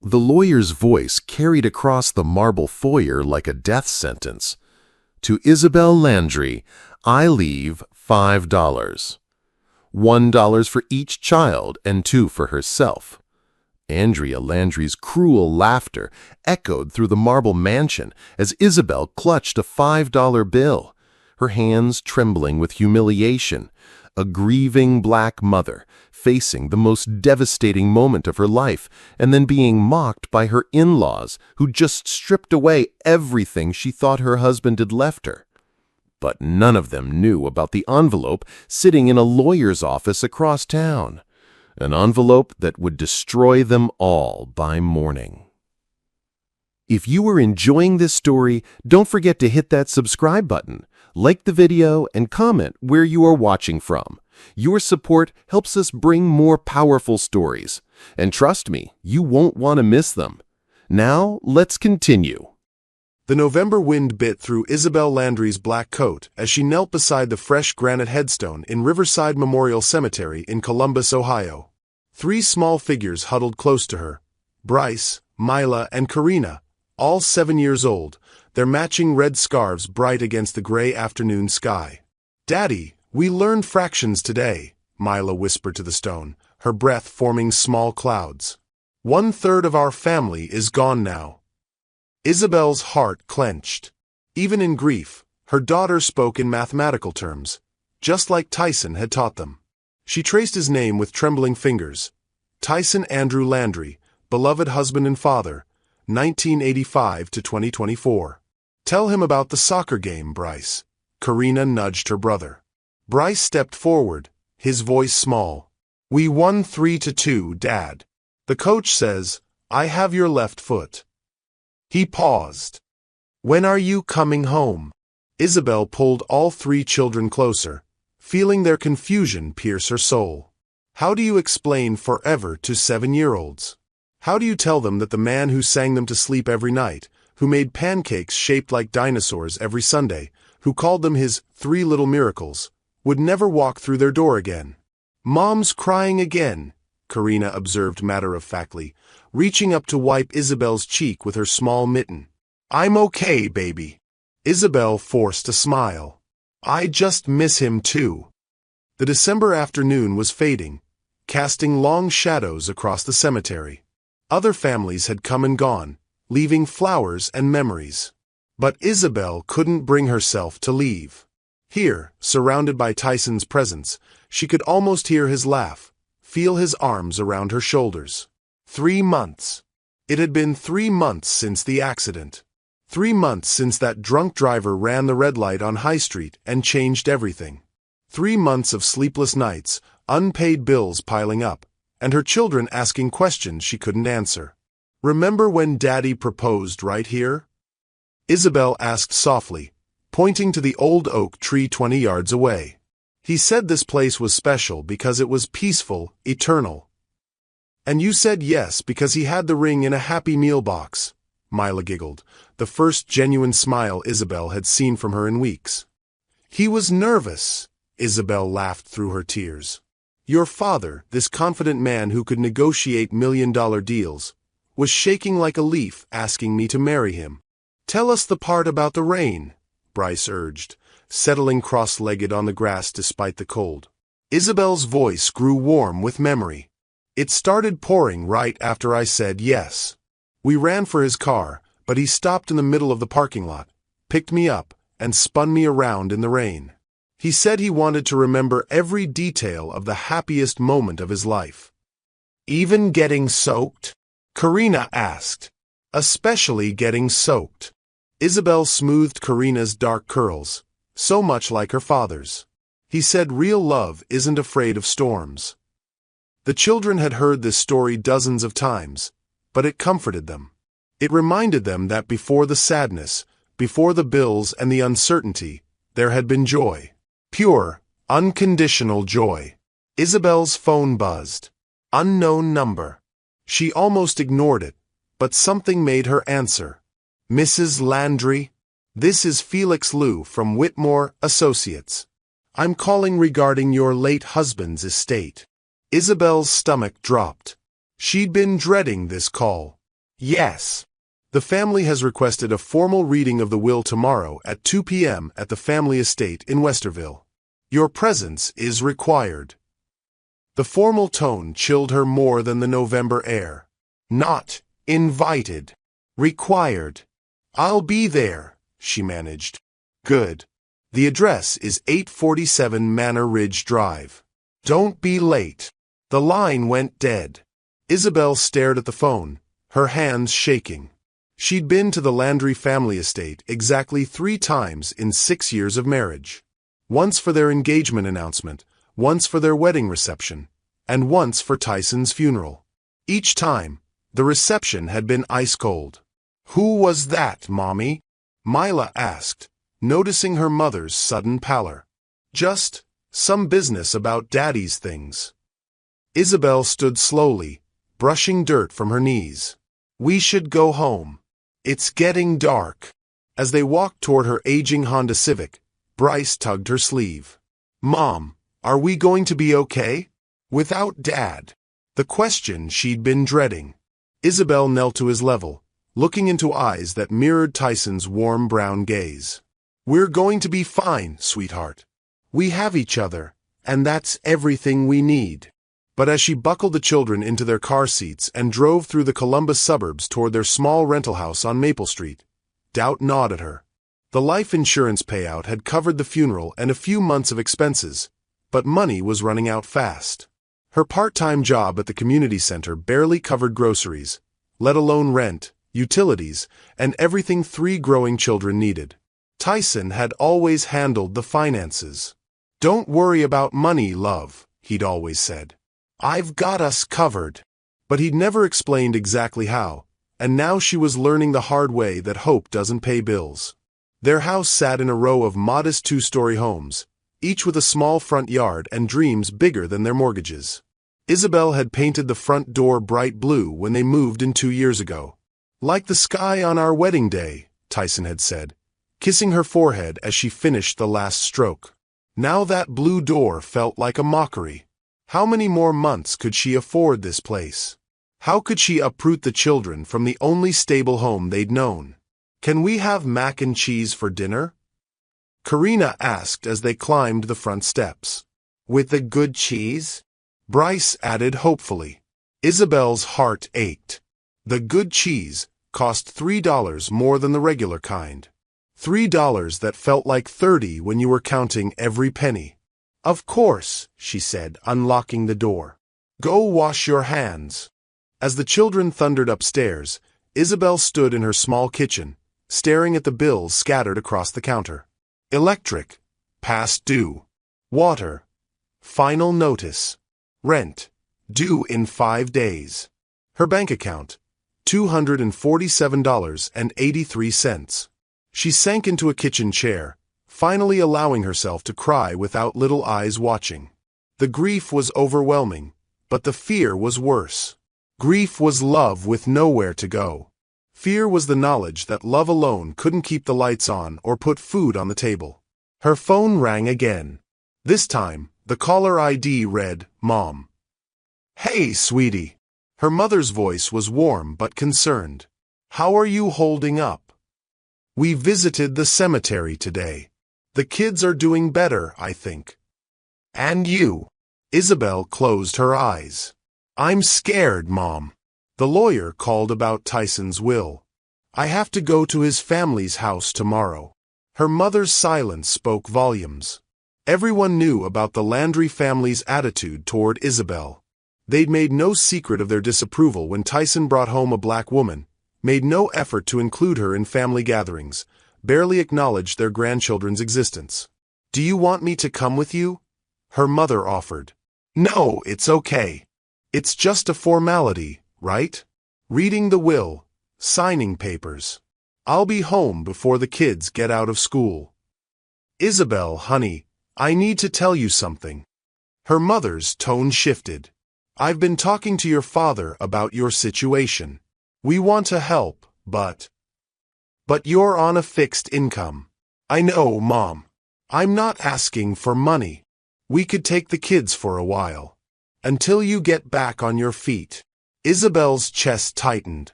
The lawyer's voice carried across the marble foyer like a death sentence. To Isabel Landry, I leave $5. $1 for each child and $2 for herself. Andrea Landry's cruel laughter echoed through the marble mansion as Isabel clutched a $5 bill, her hands trembling with humiliation, a grieving black mother facing the most devastating moment of her life and then being mocked by her in-laws who just stripped away everything she thought her husband had left her. But none of them knew about the envelope sitting in a lawyer's office across town. An envelope that would destroy them all by morning. If you are enjoying this story, don't forget to hit that subscribe button, like the video, and comment where you are watching from. Your support helps us bring more powerful stories. And trust me, you won't want to miss them. Now, let's continue. The November wind bit through Isabel Landry's black coat as she knelt beside the fresh granite headstone in Riverside Memorial Cemetery in Columbus, Ohio. 3 small figures huddled close to her: Bryce, Mila, and Karina, all 7 years old, their matching red scarves bright against the gray afternoon sky. "Daddy, we learned fractions today," Mila whispered to the stone, her breath forming small clouds. "1/3 of our family is gone now." Isabel's heart clenched. Even in grief, her daughter spoke in mathematical terms, just like Tyson had taught them. She traced his name with trembling fingers. Tyson Andrew Landry, beloved husband and father, 1985 to 2024. "Tell him about the soccer game, Bryce." Karina nudged her brother. Bryce stepped forward, his voice small. "We won 3-2, Dad. The coach says, I have your left foot." He paused. "When are you coming home?" Isabel pulled all 3 children closer, feeling their confusion pierce her soul. How do you explain forever to 7-year-olds? How do you tell them that the man who sang them to sleep every night, who made pancakes shaped like dinosaurs every Sunday, who called them his 3 little miracles, would never walk through their door again? "Mom's crying again," Karina observed matter-of-factly, reaching up to wipe Isabel's cheek with her small mitten. "I'm okay, baby." Isabel forced a smile. "I just miss him too." The December afternoon was fading, casting long shadows across the cemetery. Other families had come and gone, leaving flowers and memories. But Isabel couldn't bring herself to leave. Here, surrounded by Tyson's presence, she could almost hear his laugh, feel his arms around her shoulders. 3 months. It had been 3 months since the accident. 3 months since that drunk driver ran the red light on High Street and changed everything. 3 months of sleepless nights, unpaid bills piling up, and her children asking questions she couldn't answer. "Remember when Daddy proposed right here?" Isabel asked softly, pointing to the old oak tree 20 yards away. "He said this place was special because it was peaceful, eternal." "And you said yes because he had the ring in a Happy Meal box," Mila giggled, the first genuine smile Isabel had seen from her in weeks. "He was nervous," Isabel laughed through her tears. "Your father, this confident man who could negotiate million-dollar deals, was shaking like a leaf asking me to marry him." "Tell us the part about the rain," Bryce urged, settling cross-legged on the grass despite the cold. Isabel's voice grew warm with memory. "It started pouring right after I said yes. We ran for his car, but he stopped in the middle of the parking lot, picked me up, and spun me around in the rain. He said he wanted to remember every detail of the happiest moment of his life." "Even getting soaked?" Karina asked. "Especially getting soaked." Isabel smoothed Karina's dark curls, so much like her father's. "He said real love isn't afraid of storms." The children had heard this story dozens of times, but it comforted them. It reminded them that before the sadness, before the bills and the uncertainty, there had been joy. Pure, unconditional joy. Isabel's phone buzzed. Unknown number. She almost ignored it, but something made her answer. "Mrs. Landry? This is Felix Liu from Whitmore Associates. I'm calling regarding your late husband's estate." Isabel's stomach dropped. She'd been dreading this call. Yes. The family has requested a formal reading of the will tomorrow at 2 p.m. at the family estate in Westerville. Your presence is required. The formal tone chilled her more than the November air. Not invited. Required. I'll be there, she managed. Good. The address is 847 Manor Ridge Drive. Don't be late. The line went dead. Isabel stared at the phone, her hands shaking. She'd been to the Landry family estate exactly 3 times in 6 years of marriage. Once for their engagement announcement, once for their wedding reception, and once for Tyson's funeral. Each time, the reception had been ice cold. Who was that, Mommy? Mila asked, noticing her mother's sudden pallor. Just some business about Daddy's things. Isabel stood slowly, brushing dirt from her knees. We should go home. It's getting dark. As they walked toward her aging Honda Civic, Bryce tugged her sleeve. Mom, are we going to be okay? Without Dad? The question she'd been dreading. Isabel knelt to his level, looking into eyes that mirrored Tyson's warm brown gaze. We're going to be fine, sweetheart. We have each other, and that's everything we need. But as she buckled the children into their car seats and drove through the Columbus suburbs toward their small rental house on Maple Street, doubt gnawed at her. The life insurance payout had covered the funeral and a few months of expenses, but money was running out fast. Her part-time job at the community center barely covered groceries, let alone rent, utilities, and everything 3 growing children needed. Tyson had always handled the finances. Don't worry about money, love, he'd always said. I've got us covered. But he'd never explained exactly how, and now she was learning the hard way that hope doesn't pay bills. Their house sat in a row of modest 2-story homes, each with a small front yard and dreams bigger than their mortgages. Isabel had painted the front door bright blue when they moved in 2 years ago. Like the sky on our wedding day, Tyson had said, kissing her forehead as she finished the last stroke. Now that blue door felt like a mockery. How many more months could she afford this place? How could she uproot the children from the only stable home they'd known? Can we have mac and cheese for dinner? Karina asked as they climbed the front steps. With the good cheese? Bryce added hopefully. Isabel's heart ached. The good cheese cost $3 more than the regular kind. $3 that felt like 30 when you were counting every penny. Of course, she said, unlocking the door. Go wash your hands. As the children thundered upstairs, Isabel stood in her small kitchen, staring at the bills scattered across the counter. Electric, past due. Water, final notice. Rent, due in 5 days. Her bank account, $247.83. She sank into a kitchen chair, finally allowing herself to cry without little eyes watching. The grief was overwhelming, but the fear was worse. Grief was love with nowhere to go. Fear was the knowledge that love alone couldn't keep the lights on or put food on the table. Her phone rang again. This time, the caller ID read, Mom. Hey, sweetie. Her mother's voice was warm but concerned. How are you holding up? We visited the cemetery today. The kids are doing better, I think. And you? Isabel closed her eyes. I'm scared, Mom. The lawyer called about Tyson's will. I have to go to his family's house tomorrow. Her mother's silence spoke volumes. Everyone knew about the Landry family's attitude toward Isabel. They'd made no secret of their disapproval when Tyson brought home a black woman, made no effort to include her in family gatherings, barely acknowledged their grandchildren's existence. Do you want me to come with you? Her mother offered. No, it's okay. It's just a formality, right? Reading the will, signing papers. I'll be home before the kids get out of school. Isabel, honey, I need to tell you something. Her mother's tone shifted. I've been talking to your father about your situation. We want to help, but you're on a fixed income. I know, Mom. I'm not asking for money. We could take the kids for a while. Until you get back on your feet. Isabel's chest tightened.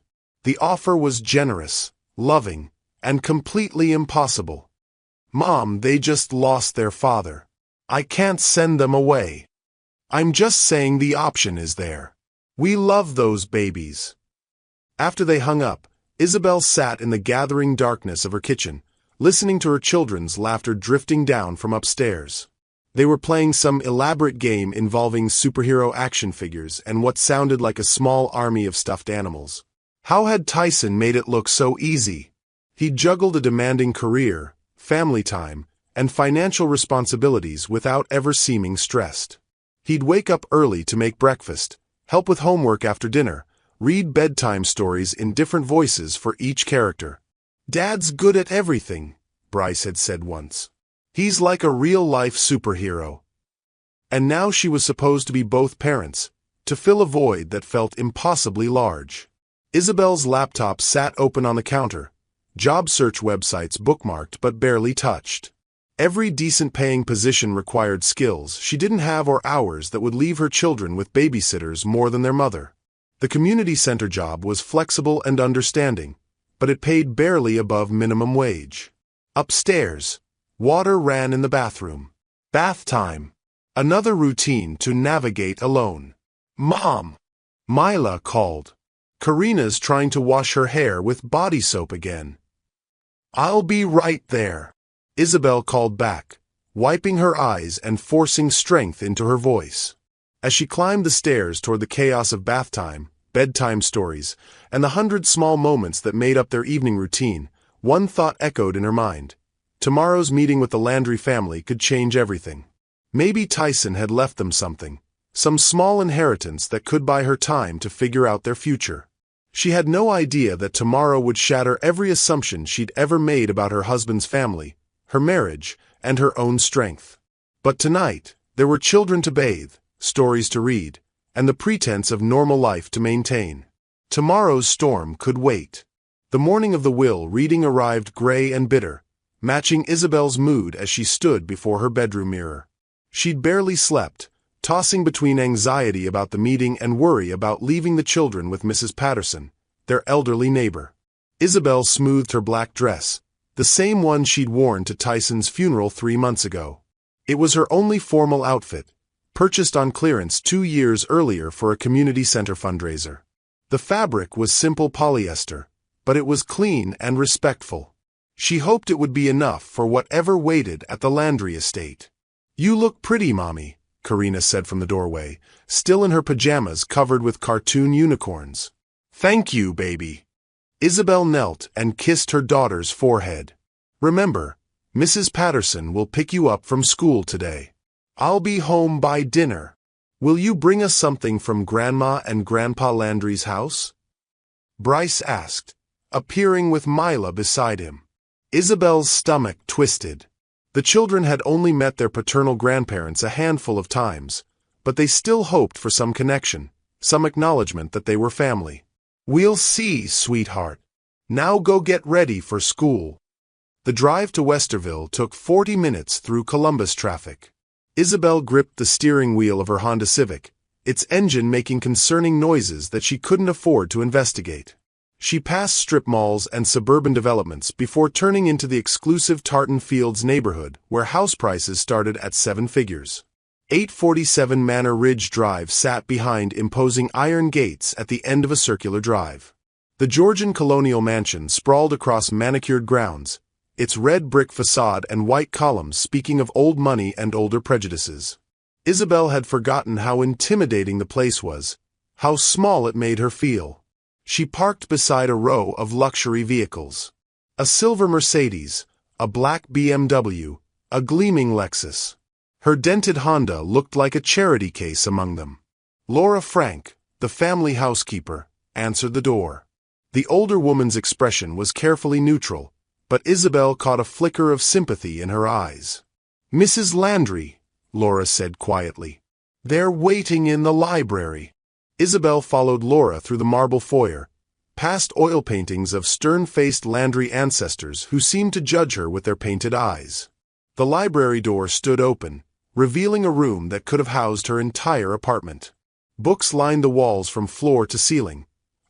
The offer was generous, loving, and completely impossible. "Mom, they just lost their father. I can't send them away. I'm just saying the option is there. We love those babies." After they hung up, Isabel sat in the gathering darkness of her kitchen, listening to her children's laughter drifting down from upstairs. They were playing some elaborate game involving superhero action figures and what sounded like a small army of stuffed animals. How had Tyson made it look so easy? He juggled a demanding career, family time, and financial responsibilities without ever seeming stressed. He'd wake up early to make breakfast, help with homework after dinner, read bedtime stories in different voices for each character. "Dad's good at everything," Bryce had said once. "He's like a real-life superhero." And now she was supposed to be both parents, to fill a void that felt impossibly large. Isabel's laptop sat open on the counter, job search websites bookmarked but barely touched. Every decent-paying position required skills she didn't have or hours that would leave her children with babysitters more than their mother. The community center job was flexible and understanding, but it paid barely above minimum wage. Upstairs, water ran in the bathroom. Bath time. Another routine to navigate alone. "Mom!" Mila called. "Karina's trying to wash her hair with body soap again." "I'll be right there," Isabel called back, wiping her eyes and forcing strength into her voice. As she climbed the stairs toward the chaos of bath time, bedtime stories, and the 100 small moments that made up their evening routine, one thought echoed in her mind. Tomorrow's meeting with the Landry family could change everything. Maybe Tyson had left them something, some small inheritance that could buy her time to figure out their future. She had no idea that tomorrow would shatter every assumption she'd ever made about her husband's family, her marriage, and her own strength. But tonight, there were children to bathe, stories to read, and the pretense of normal life to maintain. Tomorrow's storm could wait. The morning of the will reading arrived gray and bitter, matching Isabel's mood as she stood before her bedroom mirror. She'd barely slept, tossing between anxiety about the meeting and worry about leaving the children with Mrs. Patterson, their elderly neighbor. Isabel smoothed her black dress, the same one she'd worn to Tyson's funeral 3 months ago. It was her only formal outfit, purchased on clearance 2 years earlier for a community center fundraiser. The fabric was simple polyester, but it was clean and respectful. She hoped it would be enough for whatever waited at the Landry estate. "You look pretty, Mommy," Karina said from the doorway, still in her pajamas covered with cartoon unicorns. "Thank you, baby." Isabel knelt and kissed her daughter's forehead. "Remember, Mrs. Patterson will pick you up from school today. I'll be home by dinner. Will you bring us something from Grandma and Grandpa Landry's house?" Bryce asked, appearing with Mila beside him. Isabel's stomach twisted. The children had only met their paternal grandparents a handful of times, but they still hoped for some connection, some acknowledgement that they were family. "We'll see, sweetheart. Now go get ready for school." The drive to Westerville took 40 minutes through Columbus traffic. Isabel gripped the steering wheel of her Honda Civic, its engine making concerning noises that she couldn't afford to investigate. She passed strip malls and suburban developments before turning into the exclusive Tartan Fields neighborhood where house prices started at 7 figures. 847 Manor Ridge Drive sat behind imposing iron gates at the end of a circular drive. The Georgian colonial mansion sprawled across manicured grounds, its red brick facade and white columns speaking of old money and older prejudices. Isabel had forgotten how intimidating the place was, how small it made her feel. She parked beside a row of luxury vehicles. A silver Mercedes, a black BMW, a gleaming Lexus. Her dented Honda looked like a charity case among them. Laura Frank, the family housekeeper, answered the door. The older woman's expression was carefully neutral, but Isabel caught a flicker of sympathy in her eyes. "Mrs. Landry," Laura said quietly. "They're waiting in the library." Isabel followed Laura through the marble foyer, past oil paintings of stern-faced Landry ancestors who seemed to judge her with their painted eyes. The library door stood open, revealing a room that could have housed her entire apartment. Books lined the walls from floor to ceiling,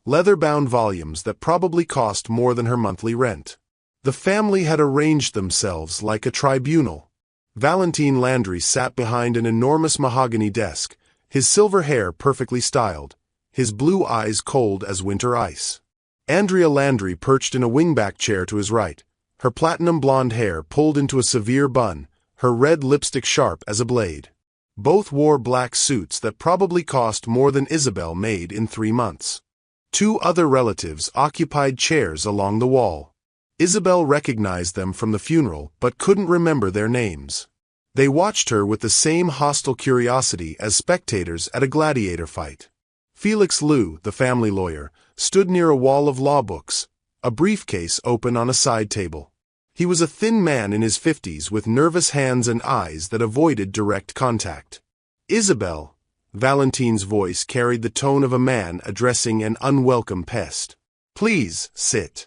leather-bound volumes that probably cost more than her monthly rent. The family had arranged themselves like a tribunal. Valentine Landry sat behind an enormous mahogany desk, his silver hair perfectly styled, his blue eyes cold as winter ice. Andrea Landry perched in a wingback chair to his right, her platinum blonde hair pulled into a severe bun, her red lipstick sharp as a blade. Both wore black suits that probably cost more than Isabel made in 3 months. 2 other relatives occupied chairs along the wall. Isabel recognized them from the funeral but couldn't remember their names. They watched her with the same hostile curiosity as spectators at a gladiator fight. Felix Liu, the family lawyer, stood near a wall of law books, a briefcase open on a side table. He was a thin man in his 50s with nervous hands and eyes that avoided direct contact. Isabel, Valentine's voice carried the tone of a man addressing an unwelcome pest. Please, sit.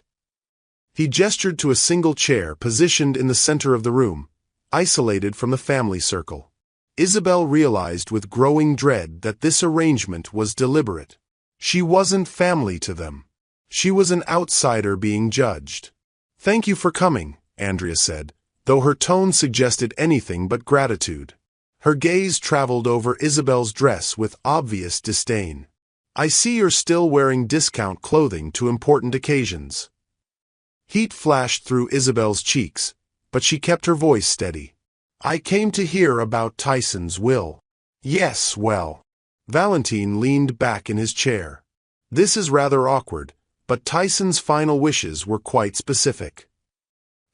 He gestured to a single chair positioned in the center of the room, isolated from the family circle. Isabel realized with growing dread that this arrangement was deliberate. She wasn't family to them. She was an outsider being judged. Thank you for coming, Andrea said, though her tone suggested anything but gratitude. Her gaze traveled over Isabel's dress with obvious disdain. I see you're still wearing discount clothing to important occasions. Heat flashed through Isabel's cheeks, but she kept her voice steady. I came to hear about Tyson's will. Yes, well. Valentine leaned back in his chair. This is rather awkward, but Tyson's final wishes were quite specific.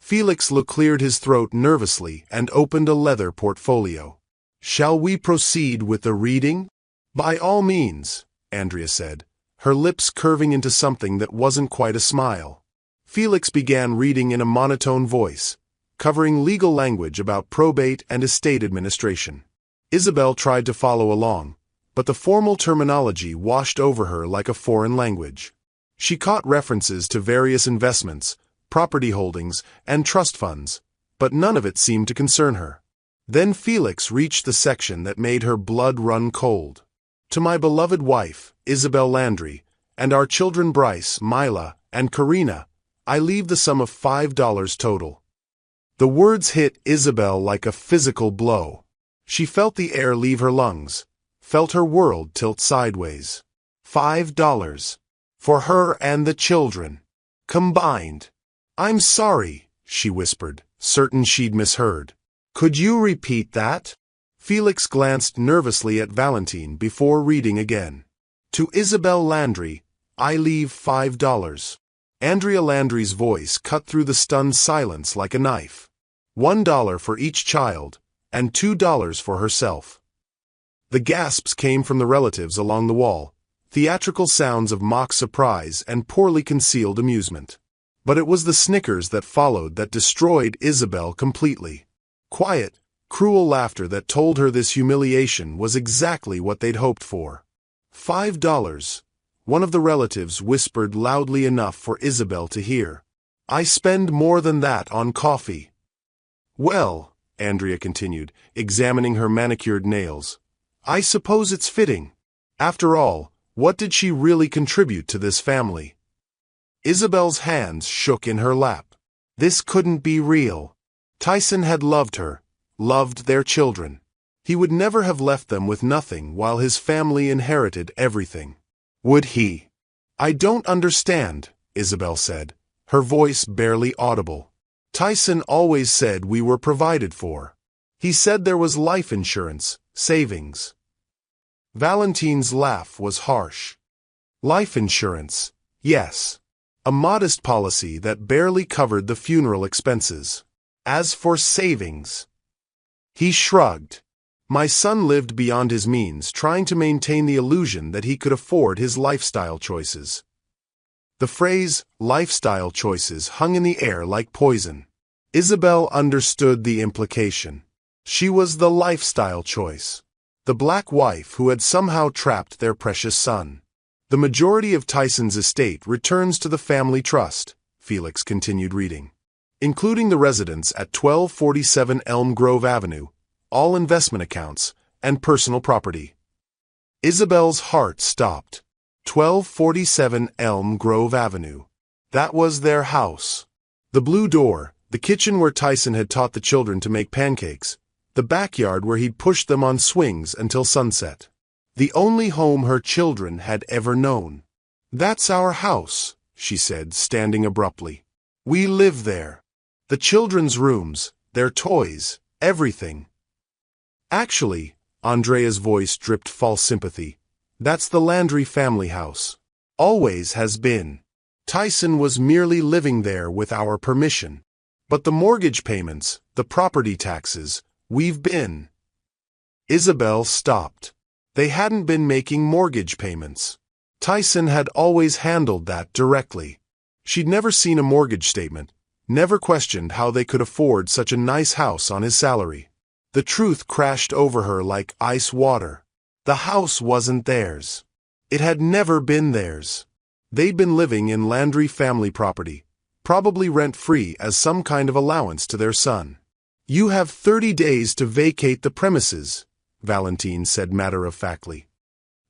Felix cleared his throat nervously and opened a leather portfolio. Shall we proceed with the reading? By all means, Andrea said, her lips curving into something that wasn't quite a smile. Felix began reading in a monotone voice, covering legal language about probate and estate administration. Isabel tried to follow along, but the formal terminology washed over her like a foreign language. She caught references to various investments, property holdings, and trust funds, but none of it seemed to concern her. Then Felix reached the section that made her blood run cold. To my beloved wife, Isabel Landry, and our children Bryce, Mila, and Karina, I leave the sum of $5 total. The words hit Isabel like a physical blow. She felt the air leave her lungs, felt her world tilt sideways. $5. For her and the children. Combined. I'm sorry, she whispered, certain she'd misheard. Could you repeat that? Felix glanced nervously at Valentine before reading again. To Isabel Landry, I leave $5. Andrea Landry's voice cut through the stunned silence like a knife. $1 for each child, and $2 for herself. The gasps came from the relatives along the wall, theatrical sounds of mock surprise and poorly concealed amusement. But it was the snickers that followed that destroyed Isabel completely. Quiet, cruel laughter that told her this humiliation was exactly what they'd hoped for. $5. One of the relatives whispered loudly enough for Isabel to hear. I spend more than that on coffee. Well, Andrea continued, examining her manicured nails, I suppose it's fitting. After all, what did she really contribute to this family? Isabel's hands shook in her lap. This couldn't be real. Tyson had loved her, loved their children. He would never have left them with nothing while his family inherited everything. Would he? I don't understand, Isabel said, her voice barely audible. Tyson always said we were provided for. He said there was life insurance, savings. Valentine's laugh was harsh. Life insurance, yes. A modest policy that barely covered the funeral expenses. As for savings, he shrugged. My son lived beyond his means, trying to maintain the illusion that he could afford his lifestyle choices. The phrase, lifestyle choices, hung in the air like poison. Isabel understood the implication. She was the lifestyle choice. The black wife who had somehow trapped their precious son. The majority of Tyson's estate returns to the family trust, Felix continued reading, including the residence at 1247 Elm Grove Avenue, all investment accounts, and personal property. Isabel's heart stopped. 1247 Elm Grove Avenue. That was their house. The blue door, the kitchen where Tyson had taught the children to make pancakes, the backyard where he'd pushed them on swings until sunset. The only home her children had ever known. "That's our house," she said, standing abruptly. "We live there. The children's rooms, their toys, everything." "Actually," Andrea's voice dripped false sympathy, "that's the Landry family house. Always has been. Tyson was merely living there with our permission. But the mortgage payments, the property taxes, we've been." Isabel stopped. They hadn't been making mortgage payments. Tyson had always handled that directly. She'd never seen a mortgage statement, never questioned how they could afford such a nice house on his salary. The truth crashed over her like ice water. The house wasn't theirs. It had never been theirs. They'd been living in Landry family property, probably rent-free as some kind of allowance to their son. "You have 30 days to vacate the premises," Valentine said matter-of-factly.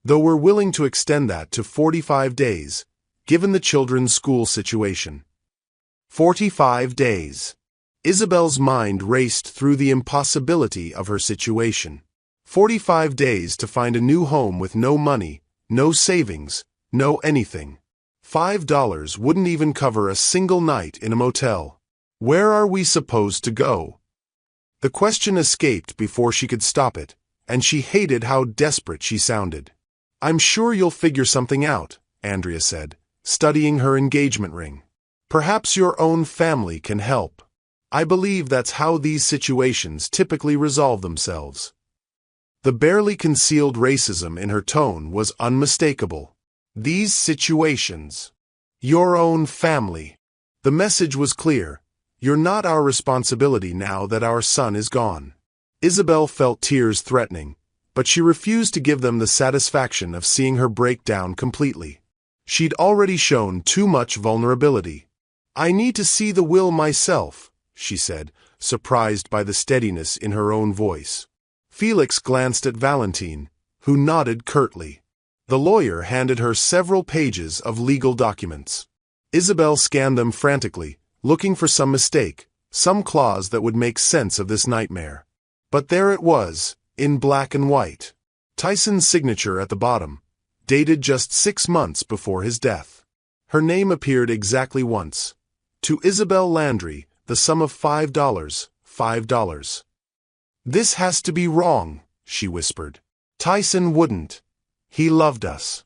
"Though we're willing to extend that to 45 days, given the children's school situation." 45 days. Isabel's mind raced through the impossibility of her situation. 45 days to find a new home with no money, no savings, no anything. $5 wouldn't even cover a single night in a motel. Where are we supposed to go? The question escaped before she could stop it, and she hated how desperate she sounded. "I'm sure you'll figure something out," Andrea said, studying her engagement ring. "Perhaps your own family can help. I believe that's how these situations typically resolve themselves." The barely concealed racism in her tone was unmistakable. "These situations. Your own family." The message was clear. You're not our responsibility now that our son is gone. Isabel felt tears threatening, but she refused to give them the satisfaction of seeing her break down completely. She'd already shown too much vulnerability. "I need to see the will myself," she said, surprised by the steadiness in her own voice. Felix glanced at Valentine, who nodded curtly. The lawyer handed her several pages of legal documents. Isabel scanned them frantically, looking for some mistake, some clause that would make sense of this nightmare. But there it was, in black and white. Tyson's signature at the bottom, dated just 6 months before his death. Her name appeared exactly once. "To Isabel Landry, the sum of $5, $5. "This has to be wrong," she whispered. "Tyson wouldn't. He loved us.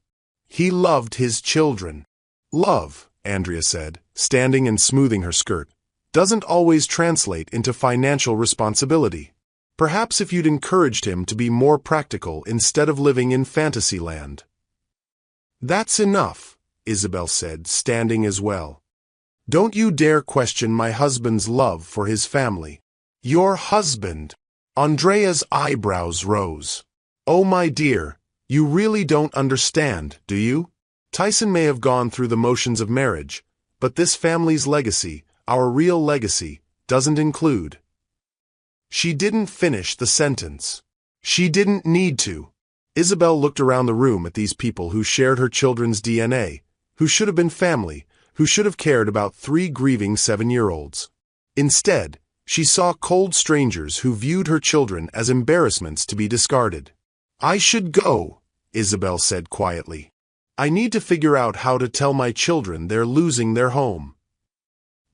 He loved his children." "Love," Andrea said, standing and smoothing her skirt, "doesn't always translate into financial responsibility. Perhaps if you'd encouraged him to be more practical instead of living in fantasy land." "That's enough," Isabel said, standing as well. "Don't you dare question my husband's love for his family." "Your husband?" Andrea's eyebrows rose. "Oh, my dear, you really don't understand, do you? Tyson may have gone through the motions of marriage, but this family's legacy, our real legacy, doesn't include." She didn't finish the sentence. She didn't need to. Isabel looked around the room at these people who shared her children's DNA, who should have been family, who should have cared about 3 grieving 7-year-olds. Instead, she saw cold strangers who viewed her children as embarrassments to be discarded. "I should go," Isabel said quietly. "I need to figure out how to tell my children they're losing their home."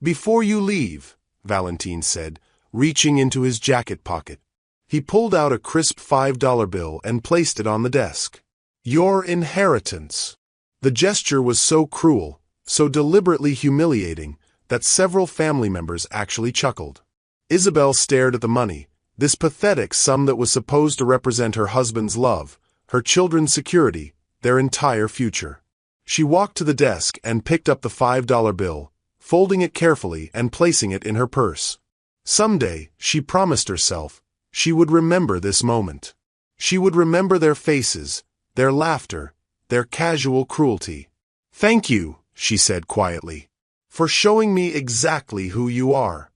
"Before you leave," Valentine said, reaching into his jacket pocket. He pulled out a crisp $5 bill and placed it on the desk. "Your inheritance." The gesture was so cruel, so deliberately humiliating, that several family members actually chuckled. Isabel stared at the money, this pathetic sum that was supposed to represent her husband's love, her children's security, their entire future. She walked to the desk and picked up the $5 bill, folding it carefully and placing it in her purse. Someday, she promised herself, she would remember this moment. She would remember their faces, their laughter, their casual cruelty. "Thank you," she said quietly, "for showing me exactly who you are."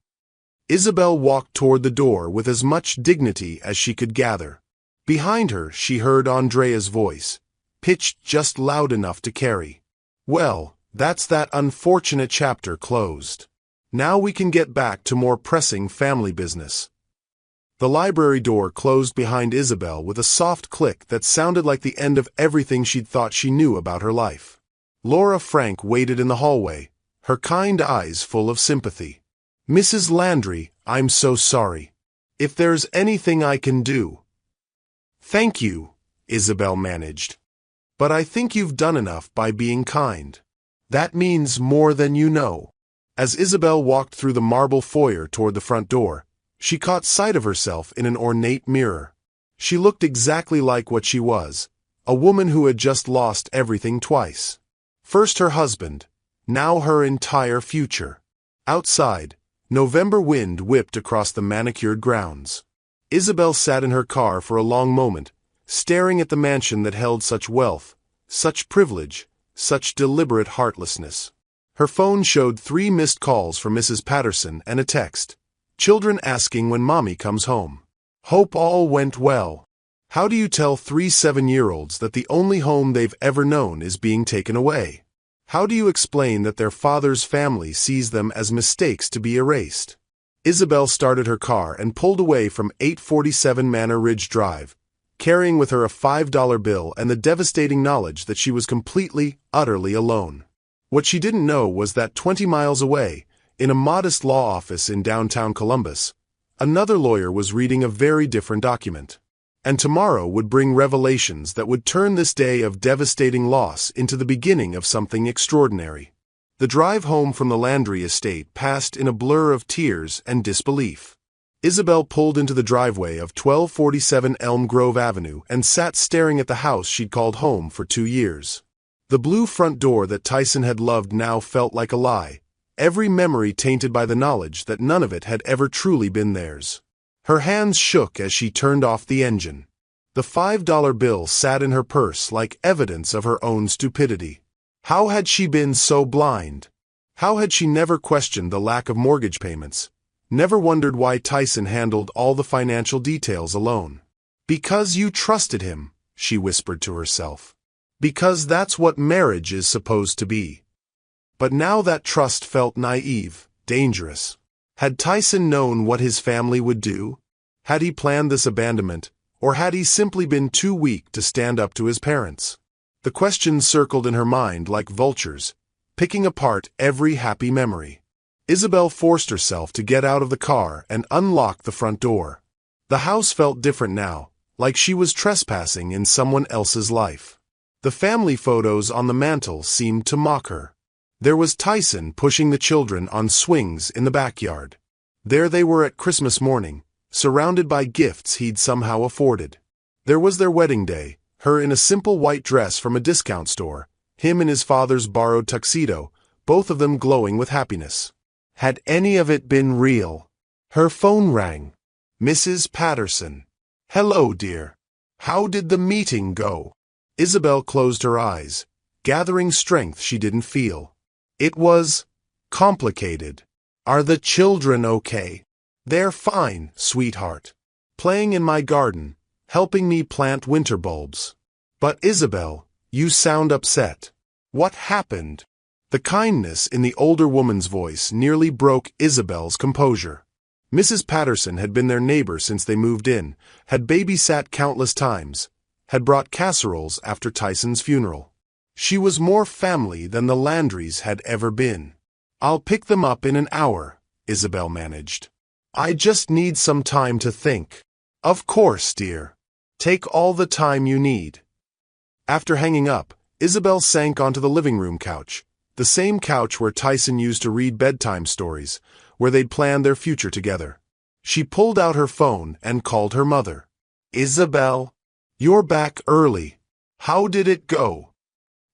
Isabel walked toward the door with as much dignity as she could gather. Behind her, she heard Andrea's voice. pitched just loud enough to carry. Well, that's that unfortunate chapter closed. Now we can get back to more pressing family business. The library door closed behind Isabel with a soft click that sounded like the end of everything she'd thought she knew about her life. Laura Frank waited in the hallway, her kind eyes full of sympathy. "Mrs. Landry, I'm so sorry. If there's anything I can do—" "Thank you," Isabel managed. "But I think you've done enough by being kind. That means more than you know." As Isabel walked through the marble foyer toward the front door, she caught sight of herself in an ornate mirror. She looked exactly like what she was, a woman who had just lost everything twice. First her husband, now her entire future. Outside, November wind whipped across the manicured grounds. Isabel sat in her car for a long moment, staring at the mansion that held such wealth, such privilege, such deliberate heartlessness. Her phone showed 3 missed calls from Mrs. Patterson and a text. Children asking when mommy comes home. Hope all went well. How do you tell 3 7-year-olds that the only home they've ever known is being taken away? How do you explain that their father's family sees them as mistakes to be erased? Isabel started her car and pulled away from 847 Manor Ridge Drive, carrying with her a $5 bill and the devastating knowledge that she was completely, utterly alone. What she didn't know was that 20 miles away, in a modest law office in downtown Columbus, another lawyer was reading a very different document. And tomorrow would bring revelations that would turn this day of devastating loss into the beginning of something extraordinary. The drive home from the Landry estate passed in a blur of tears and disbelief. Isabel pulled into the driveway of 1247 Elm Grove Avenue and sat staring at the house she'd called home for 2 years. The blue front door that Tyson had loved now felt like a lie, every memory tainted by the knowledge that none of it had ever truly been theirs. Her hands shook as she turned off the engine. The $5 bill sat in her purse like evidence of her own stupidity. How had she been so blind? How had she never questioned the lack of mortgage payments, never wondered why Tyson handled all the financial details alone? "Because you trusted him," she whispered to herself. "Because that's what marriage is supposed to be." But now that trust felt naive, dangerous. Had Tyson known what his family would do? Had he planned this abandonment, or had he simply been too weak to stand up to his parents? The questions circled in her mind like vultures, picking apart every happy memory. Isabel forced herself to get out of the car and unlock the front door. The house felt different now, like she was trespassing in someone else's life. The family photos on the mantel seemed to mock her. There was Tyson pushing the children on swings in the backyard. There they were at Christmas morning, surrounded by gifts he'd somehow afforded. There was their wedding day, her in a simple white dress from a discount store, him in his father's borrowed tuxedo, both of them glowing with happiness. Had any of it been real? Her phone rang. Mrs. Patterson. "Hello, dear. How did the meeting go?" Isabel closed her eyes, gathering strength she didn't feel. It was complicated. "Are the children okay?" "They're fine, sweetheart. Playing in my garden, helping me plant winter bulbs." "But Isabel, you sound upset. What happened?" The kindness in the older woman's voice nearly broke Isabel's composure. Mrs. Patterson had been their neighbor since they moved in, had babysat countless times, had brought casseroles after Tyson's funeral. She was more family than the Landrys had ever been. "I'll pick them up in an hour," Isabel managed. "I just need some time to think." "Of course, dear. Take all the time you need." After hanging up, Isabel sank onto the living room couch, the same couch where Tyson used to read bedtime stories, where they'd planned their future together. She pulled out her phone and called her mother. "Isabel, you're back early. How did it go?"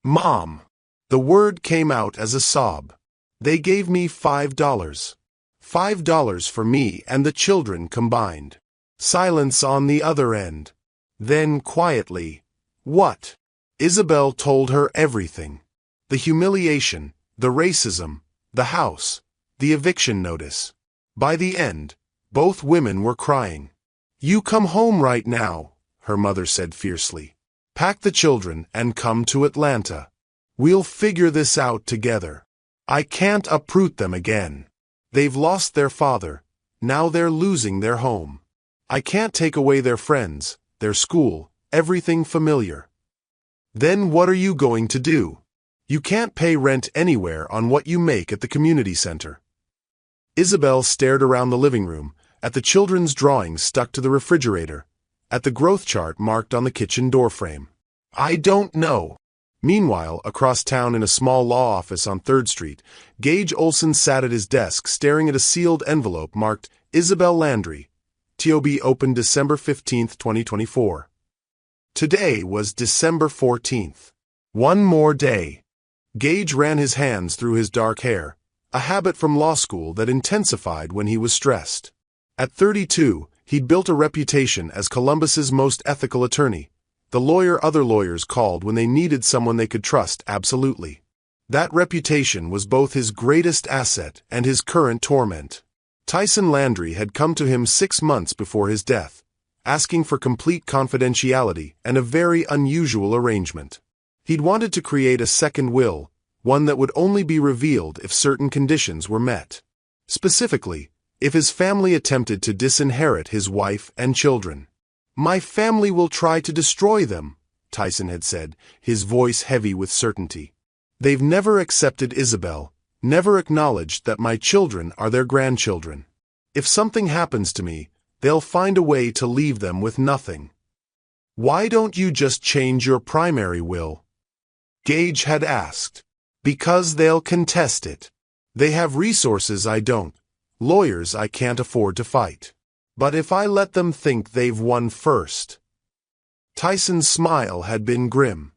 "Mom." The word came out as a sob. "They gave me $5. $5 for me and the children combined." Silence on the other end. Then quietly, "What?" Isabel told her everything. The humiliation, the racism, the house, the eviction notice. By the end, both women were crying. "You come home right now," her mother said fiercely. Pack the children and come to Atlanta. We'll figure this out together. I can't uproot them again. They've lost their father. Now they're losing their home. I can't take away their friends, their school, everything familiar. Then what are you going to do? You can't pay rent anywhere on what you make at the community center. Isabel stared around the living room, at the children's drawings stuck to the refrigerator, at the growth chart marked on the kitchen doorframe. I don't know. Meanwhile, across town in a small law office on 3rd Street, Gage Olson sat at his desk staring at a sealed envelope marked Isabel Landry, TOB opened December 15, 2024. Today was December 14th. One more day. Gage ran his hands through his dark hair, a habit from law school that intensified when he was stressed. At 32, he'd built a reputation as Columbus's most ethical attorney, the lawyer other lawyers called when they needed someone they could trust absolutely. That reputation was both his greatest asset and his current torment. Tyson Landry had come to him 6 months before his death, asking for complete confidentiality and a very unusual arrangement. He'd wanted to create a second will, one that would only be revealed if certain conditions were met. Specifically, if his family attempted to disinherit his wife and children. My family will try to destroy them, Tyson had said, his voice heavy with certainty. They've never accepted Isabel, never acknowledged that my children are their grandchildren. If something happens to me, they'll find a way to leave them with nothing. Why don't you just change your primary will? Gage had asked. Because they'll contest it. They have resources I don't, lawyers I can't afford to fight. But if I let them think they've won first. Tyson's smile had been grim.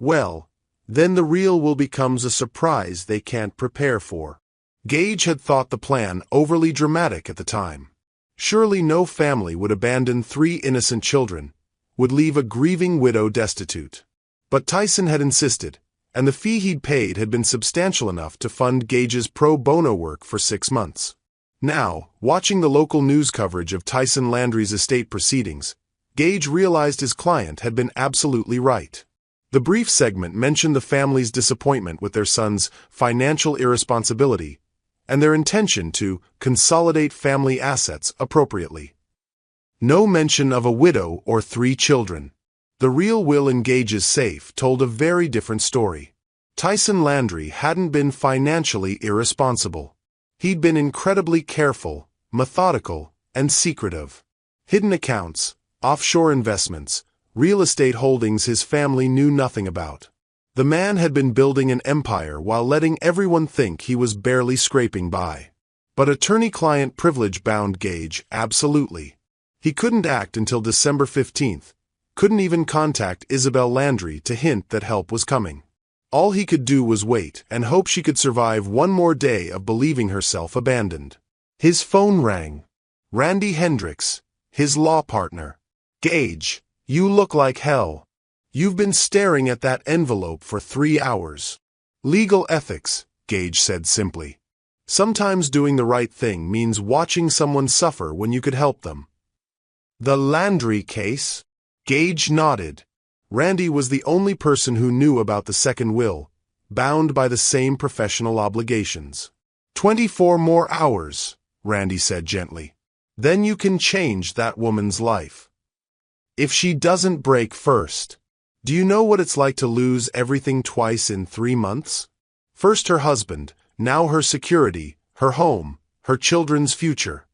Well, then the real will becomes a surprise they can't prepare for. Gage had thought the plan overly dramatic at the time. Surely no family would abandon 3 innocent children, would leave a grieving widow destitute. But Tyson had insisted, and the fee he'd paid had been substantial enough to fund Gage's pro bono work for 6 months. Now, watching the local news coverage of Tyson Landry's estate proceedings, Gage realized his client had been absolutely right. The brief segment mentioned the family's disappointment with their son's financial irresponsibility and their intention to consolidate family assets appropriately. No mention of a widow or 3 children. The real will in Gage's safe told a very different story. Tyson Landry hadn't been financially irresponsible. He'd been incredibly careful, methodical, and secretive. Hidden accounts, offshore investments, real estate holdings his family knew nothing about. The man had been building an empire while letting everyone think he was barely scraping by. But attorney-client privilege bound Gage absolutely. He couldn't act until December 15th, couldn't even contact Isabel Landry to hint that help was coming. All he could do was wait and hope she could survive one more day of believing herself abandoned. His phone rang. Randy Hendricks, his law partner. Gage, you look like hell. You've been staring at that envelope for 3 hours. Legal ethics, Gage said simply. Sometimes doing the right thing means watching someone suffer when you could help them. The Landry case? Gage nodded. Randy was the only person who knew about the second will, bound by the same professional obligations. 24 more hours, Randy said gently. Then you can change that woman's life. If she doesn't break first. Do you know what it's like to lose everything twice in 3 months? First her husband, now her security, her home, her children's future.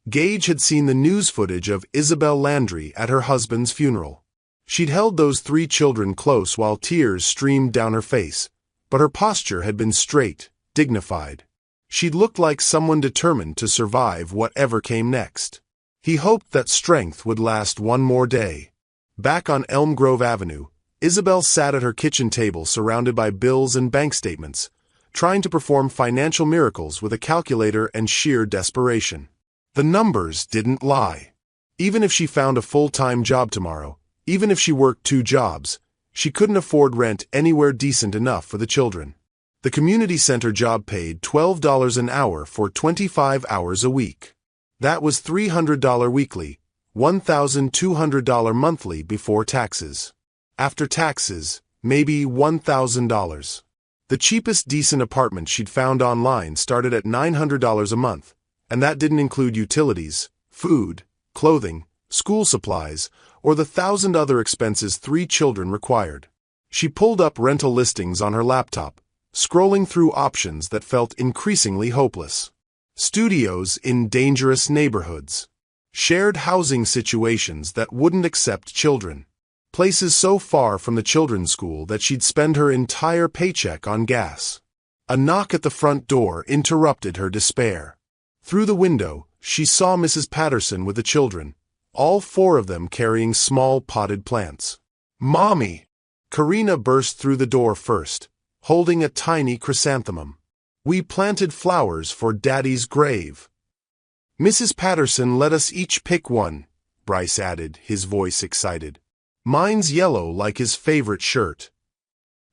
Gage had seen the news footage of Isabel Landry at her husband's funeral. She'd held those 3 children close while tears streamed down her face, but her posture had been straight, dignified. She'd looked like someone determined to survive whatever came next. He hoped that strength would last one more day. Back on Elm Grove Avenue, Isabel sat at her kitchen table surrounded by bills and bank statements, trying to perform financial miracles with a calculator and sheer desperation. The numbers didn't lie. Even if she found a full-time job tomorrow, even if she worked 2 jobs, she couldn't afford rent anywhere decent enough for the children. The community center job paid $12 an hour for 25 hours a week. That was $300 weekly, $1,200 monthly before taxes. After taxes, maybe $1,000. The cheapest decent apartment she'd found online started at $900 a month, and that didn't include utilities, food, clothing, school supplies, or the 1,000 other expenses 3 children required. She pulled up rental listings on her laptop, scrolling through options that felt increasingly hopeless. Studios in dangerous neighborhoods. Shared housing situations that wouldn't accept children. Places so far from the children's school that she'd spend her entire paycheck on gas. A knock at the front door interrupted her despair. Through the window, she saw Mrs. Patterson with the children, all 4 of them carrying small potted plants. "Mommy!" Karina burst through the door first, holding a tiny chrysanthemum. "We planted flowers for Daddy's grave." "Mrs. Patterson let us each pick one," Bryce added, his voice excited. "Mine's yellow like his favorite shirt."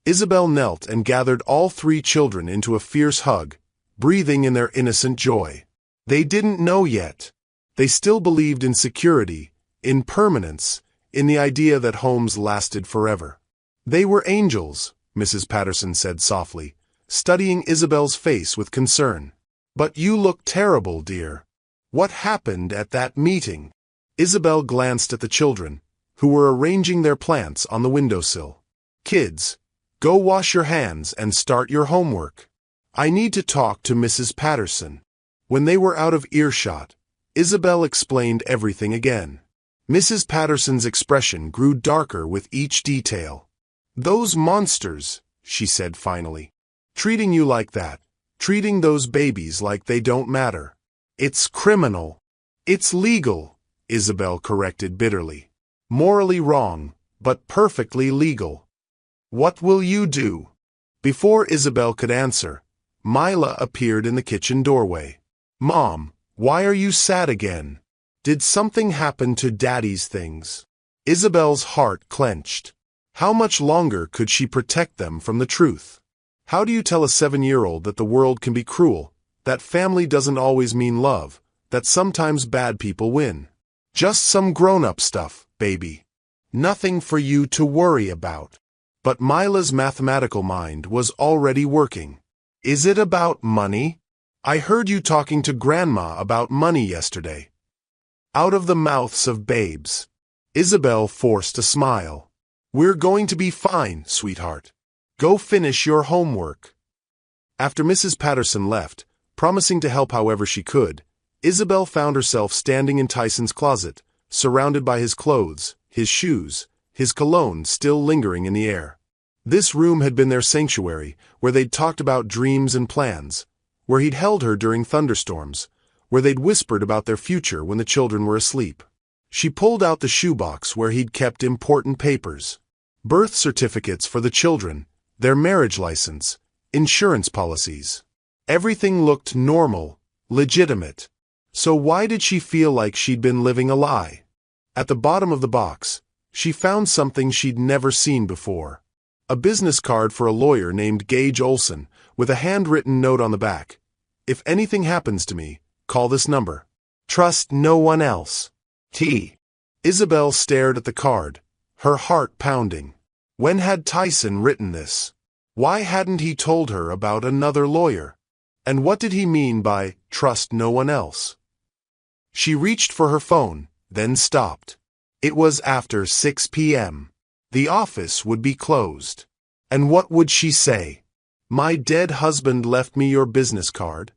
Isabel knelt and gathered all 3 children into a fierce hug, breathing in their innocent joy. They didn't know yet. They still believed in security, in permanence, in the idea that homes lasted forever. "They were angels," Mrs. Patterson said softly, studying Isabel's face with concern. "But you look terrible, dear. What happened at that meeting?" Isabel glanced at the children, who were arranging their plants on the windowsill. "Kids, go wash your hands and start your homework. I need to talk to Mrs. Patterson." When they were out of earshot, Isabel explained everything again. Mrs. Patterson's expression grew darker with each detail. "Those monsters," she said finally. "Treating you like that, treating those babies like they don't matter. It's criminal." "It's legal," Isabel corrected bitterly. "Morally wrong, but perfectly legal." "What will you do?" Before Isabel could answer, Mila appeared in the kitchen doorway. "Mom, why are you sad again? Did something happen to Daddy's things?" Isabel's heart clenched. How much longer could she protect them from the truth? How do you tell a 7-year-old that the world can be cruel, that family doesn't always mean love, that sometimes bad people win? "Just some grown-up stuff, baby. Nothing for you to worry about." But Mila's mathematical mind was already working. "Is it about money? I heard you talking to Grandma about money yesterday." Out of the mouths of babes. Isabel forced a smile. "We're going to be fine, sweetheart. Go finish your homework." After Mrs. Patterson left, promising to help however she could, Isabel found herself standing in Tyson's closet, surrounded by his clothes, his shoes, his cologne still lingering in the air. This room had been their sanctuary, where they'd talked about dreams and plans, where he'd held her during thunderstorms, where they'd whispered about their future when the children were asleep. She pulled out the shoebox where he'd kept important papers. Birth certificates for the children, their marriage license, insurance policies. Everything looked normal, legitimate. So why did she feel like she'd been living a lie? At the bottom of the box, she found something she'd never seen before. A business card for a lawyer named Gage Olson, with a handwritten note on the back. "If anything happens to me, call this number. Trust no one else. T." Isabel stared at the card, her heart pounding. When had Tyson written this? Why hadn't he told her about another lawyer? And what did he mean by "trust no one else"? She reached for her phone, then stopped. It was after 6 p.m. The office would be closed. And what would she say? "My dead husband left me your business card."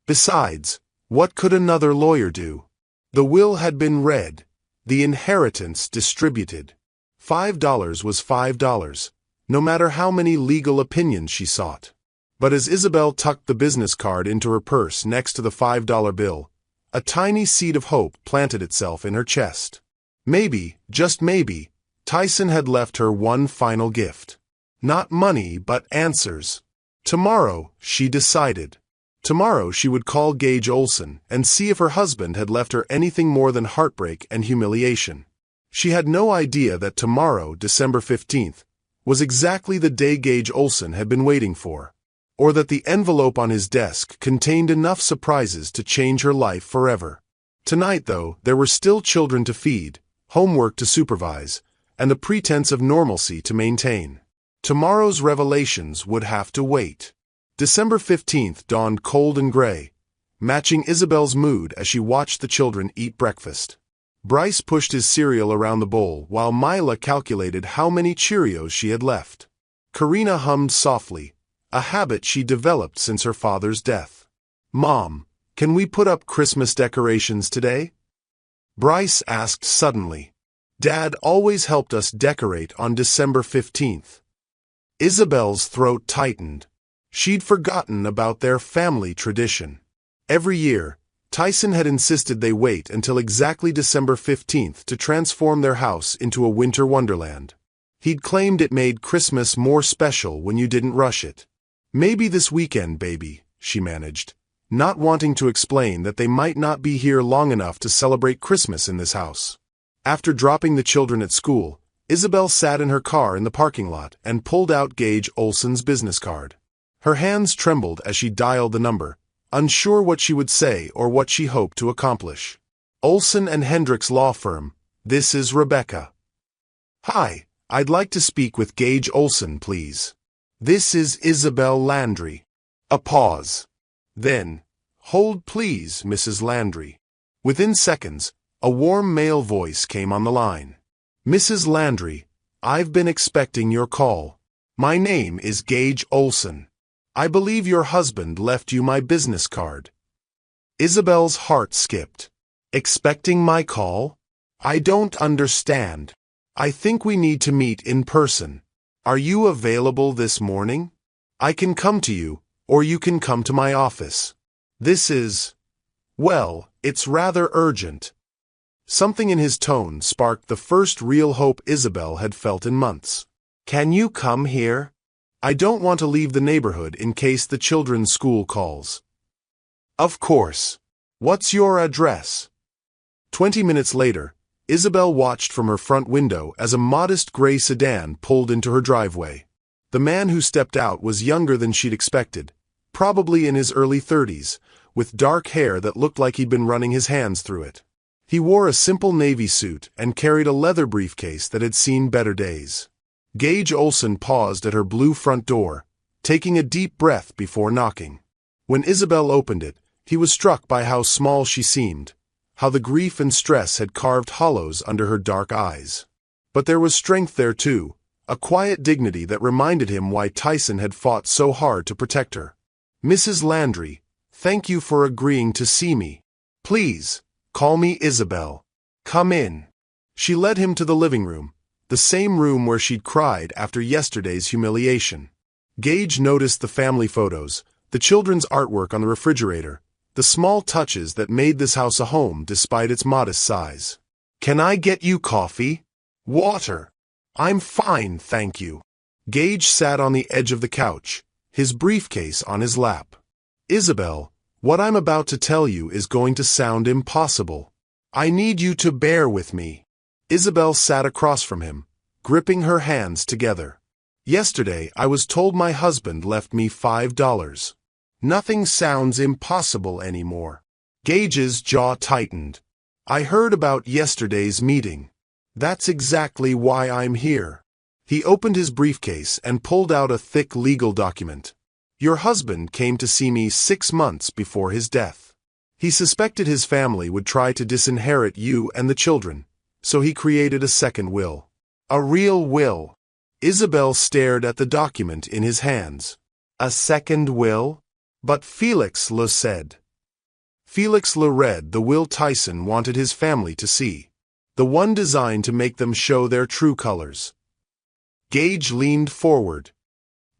Besides, what could another lawyer do? The will had been read, the inheritance distributed. $5 was $5, no matter how many legal opinions she sought. But as Isabel tucked the business card into her purse next to the $5 bill, a tiny seed of hope planted itself in her chest. Maybe, just maybe, Tyson had left her one final gift. Not money, but answers. Tomorrow, she decided. Tomorrow she would call Gage Olson and see if her husband had left her anything more than heartbreak and humiliation. She had no idea that tomorrow, December 15th, was exactly the day Gage Olson had been waiting for, or that the envelope on his desk contained enough surprises to change her life forever. Tonight, though, there were still children to feed, homework to supervise, and a pretense of normalcy to maintain. Tomorrow's revelations would have to wait. December 15th dawned cold and gray, matching Isabel's mood as she watched the children eat breakfast. Bryce pushed his cereal around the bowl while Mila calculated how many Cheerios she had left. Karina hummed softly, a habit she developed since her father's death. "Mom, can we put up Christmas decorations today?" Bryce asked suddenly. Dad always helped us decorate on December 15th. Isabel's throat tightened. She'd forgotten about their family tradition. Every year, Tyson had insisted they wait until exactly December 15th to transform their house into a winter wonderland. He'd claimed it made Christmas more special when you didn't rush it. "Maybe this weekend, baby," she managed, not wanting to explain that they might not be here long enough to celebrate Christmas in this house. After dropping the children at school, Isabel sat in her car in the parking lot and pulled out Gage Olson's business card. Her hands trembled as she dialed the number, unsure what she would say or what she hoped to accomplish. "Olson and Hendricks Law Firm, this is Rebecca." "Hi, I'd like to speak with Gage Olson, please." "This is Isabel Landry." A pause. Then, "Hold please, Mrs. Landry." Within seconds, a warm male voice came on the line. "Mrs. Landry, I've been expecting your call. My name is Gage Olson. I believe your husband left you my business card." Isabel's heart skipped. "Expecting my call? I don't understand. I think we need to meet in person. Are you available this morning? I can come to you, or you can come to my office. This is... well, it's rather urgent." Something in his tone sparked the first real hope Isabel had felt in months. "Can you come here? I don't want to leave the neighborhood in case the children's school calls." "Of course. What's your address?" 20 minutes later, Isabel watched from her front window as a modest gray sedan pulled into her driveway. The man who stepped out was younger than she'd expected, probably in his early 30s, with dark hair that looked like he'd been running his hands through it. He wore a simple navy suit and carried a leather briefcase that had seen better days. Gage Olson paused at her blue front door, taking a deep breath before knocking. When Isabel opened it, he was struck by how small she seemed, how the grief and stress had carved hollows under her dark eyes. But there was strength there too, a quiet dignity that reminded him why Tyson had fought so hard to protect her. "Mrs. Landry, thank you for agreeing to see me. Please, call me Isabel. Come in." She led him to the living room, the same room where she'd cried after yesterday's humiliation. Gage noticed the family photos, the children's artwork on the refrigerator, the small touches that made this house a home despite its modest size. "Can I get you coffee? Water?" "I'm fine, thank you." Gage sat on the edge of the couch, his briefcase on his lap. "Isabel, what I'm about to tell you is going to sound impossible. I need you to bear with me." Isabel sat across from him, gripping her hands together. "Yesterday I was told my husband left me $5. Nothing sounds impossible anymore." Gage's jaw tightened. "I heard about yesterday's meeting. That's exactly why I'm here." He opened his briefcase and pulled out a thick legal document. "Your husband came to see me 6 months before his death. He suspected his family would try to disinherit you and the children, so he created a second will." "A real will?" Isabel stared at the document in his hands. "A second will?" "But Felix le said." Felix le read the will Tyson wanted his family to see, the one designed to make them show their true colors. Gage leaned forward.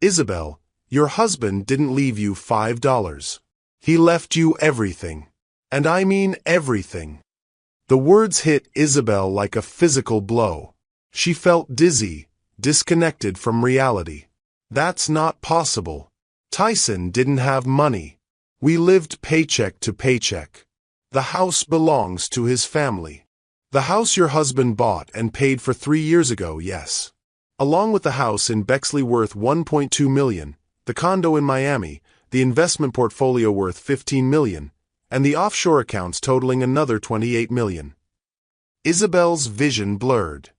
"Isabel, your husband didn't leave you $5. He left you everything. And I mean everything." The words hit Isabel like a physical blow. She felt dizzy, disconnected from reality. "That's not possible. Tyson didn't have money. We lived paycheck to paycheck. The house belongs to his family." "The house your husband bought and paid for 3 years ago, yes. Along with the house in Bexley worth $1.2 million, the condo in Miami, the investment portfolio worth $15 million, and the offshore accounts totaling another $28 million. Isabel's vision blurred.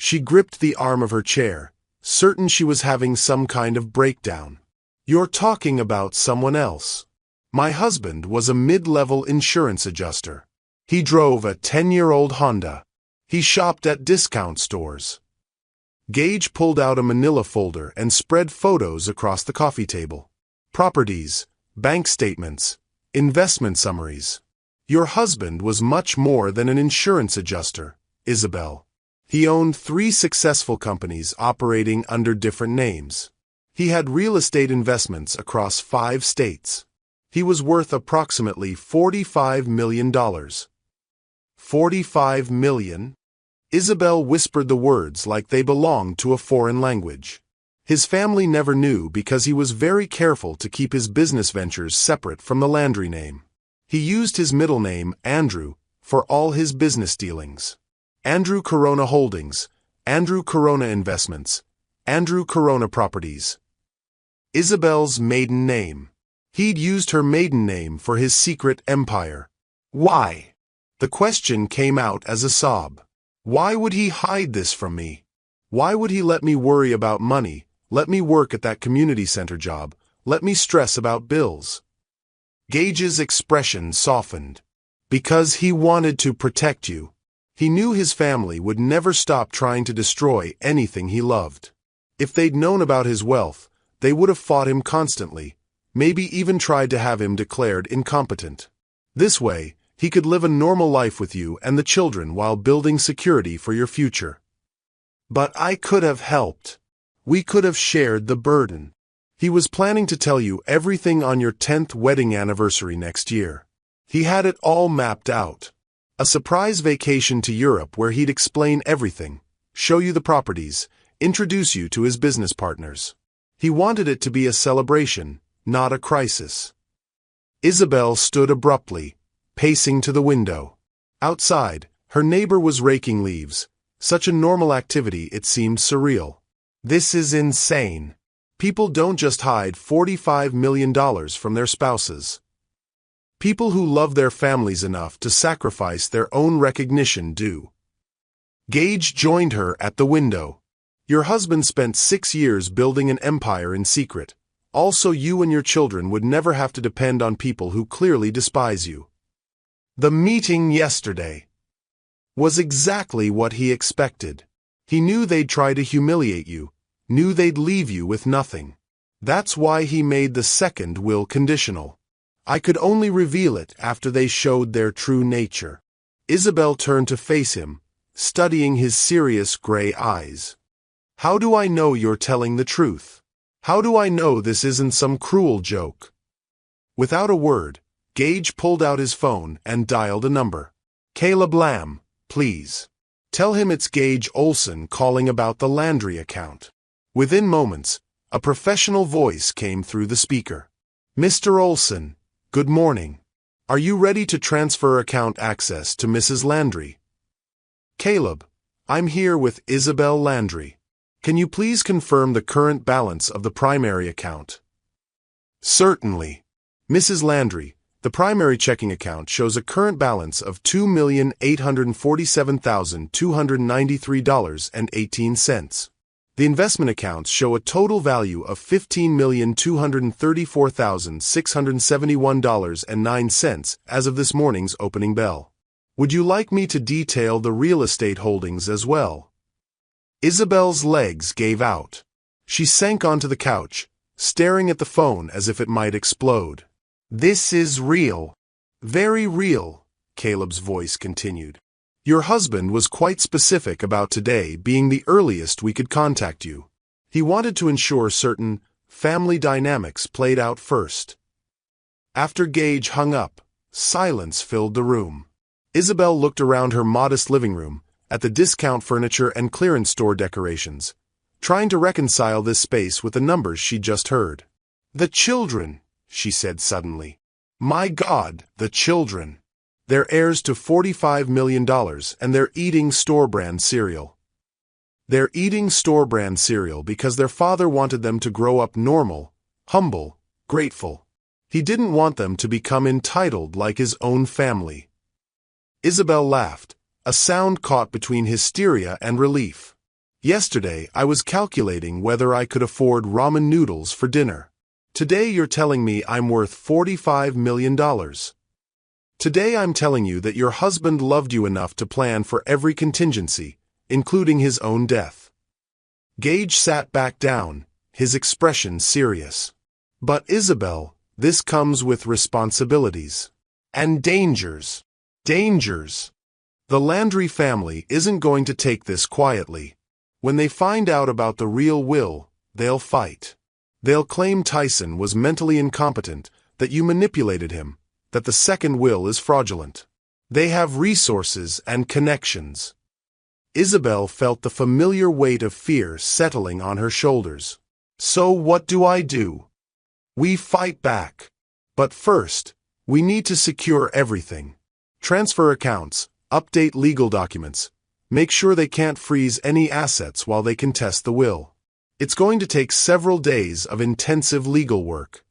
She gripped the arm of her chair, certain she was having some kind of breakdown. "You're talking about someone else. My husband was a mid-level insurance adjuster. He drove a 10-year-old Honda. He shopped at discount stores." Gage pulled out a manila folder and spread photos across the coffee table. "Properties, bank statements, investment summaries. Your husband was much more than an insurance adjuster, Isabel. He owned 3 successful companies operating under different names. He had real estate investments across 5 states. He was worth approximately $45 million. $45 million? Isabel whispered the words like they belonged to a foreign language. His family never knew because he was very careful to keep his business ventures separate from the Landry name. He used his middle name, Andrew, for all his business dealings. Andrew Corona Holdings, Andrew Corona Investments, Andrew Corona Properties. Isabel's maiden name. He'd used her maiden name for his secret empire. Why? The question came out as a sob. Why would he hide this from me? Why would he let me worry about money, let me work at that community center job, let me stress about bills? Gage's expression softened. Because he wanted to protect you. He knew his family would never stop trying to destroy anything he loved. If they'd known about his wealth, they would have fought him constantly, maybe even tried to have him declared incompetent. This way, he could live a normal life with you and the children while building security for your future. But I could have helped. We could have shared the burden. He was planning to tell you everything on your 10th wedding anniversary next year. He had it all mapped out. A surprise vacation to Europe where he'd explain everything, show you the properties, introduce you to his business partners. He wanted it to be a celebration, not a crisis. Isabel stood abruptly, pacing to the window. Outside, her neighbor was raking leaves, such a normal activity it seemed surreal. This is insane. People don't just hide $45 million from their spouses. People who love their families enough to sacrifice their own recognition do. Gage joined her at the window. Your husband spent 6 years building an empire in secret. Also, you and your children would never have to depend on people who clearly despise you. The meeting yesterday was exactly what he expected. He knew they'd try to humiliate you, knew they'd leave you with nothing. That's why he made the second will conditional. I could only reveal it after they showed their true nature. Isabel turned to face him, studying his serious gray eyes. How do I know you're telling the truth? How do I know this isn't some cruel joke? Without a word, Gage pulled out his phone and dialed a number. Caleb Lamb, please. Tell him it's Gage Olson calling about the Landry account. Within moments, a professional voice came through the speaker. Mr. Olson, good morning. Are you ready to transfer account access to Mrs. Landry? Caleb, I'm here with Isabel Landry. Can you please confirm the current balance of the primary account? Certainly. Mrs. Landry, the primary checking account shows a current balance of $2,847,293.18. The investment accounts show a total value of $15,234,671.09 as of this morning's opening bell. Would you like me to detail the real estate holdings as well? Isabel's legs gave out. She sank onto the couch, staring at the phone as if it might explode. This is real. Very real, Caleb's voice continued. Your husband was quite specific about today being the earliest we could contact you. He wanted to ensure certain family dynamics played out first. After Gage hung up, silence filled the room. Isabel looked around her modest living room, at the discount furniture and clearance store decorations, trying to reconcile this space with the numbers she'd just heard. The children, she said suddenly. My God, the children. They're heirs to $45 million and they're eating store-brand cereal. They're eating store-brand cereal because their father wanted them to grow up normal, humble, grateful. He didn't want them to become entitled like his own family. Isabel laughed, a sound caught between hysteria and relief. Yesterday, I was calculating whether I could afford ramen noodles for dinner. Today you're telling me I'm worth $45 million. Today I'm telling you that your husband loved you enough to plan for every contingency, including his own death. Gage sat back down, his expression serious. But Isabel, this comes with responsibilities. And dangers. Dangers. The Landry family isn't going to take this quietly. When they find out about the real will, they'll fight. They'll claim Tyson was mentally incompetent, that you manipulated him, that the second will is fraudulent. They have resources and connections. Isabel felt the familiar weight of fear settling on her shoulders. So what do? We fight back. But first, we need to secure everything. Transfer accounts, update legal documents, make sure they can't freeze any assets while they contest the will. It's going to take several days of intensive legal work.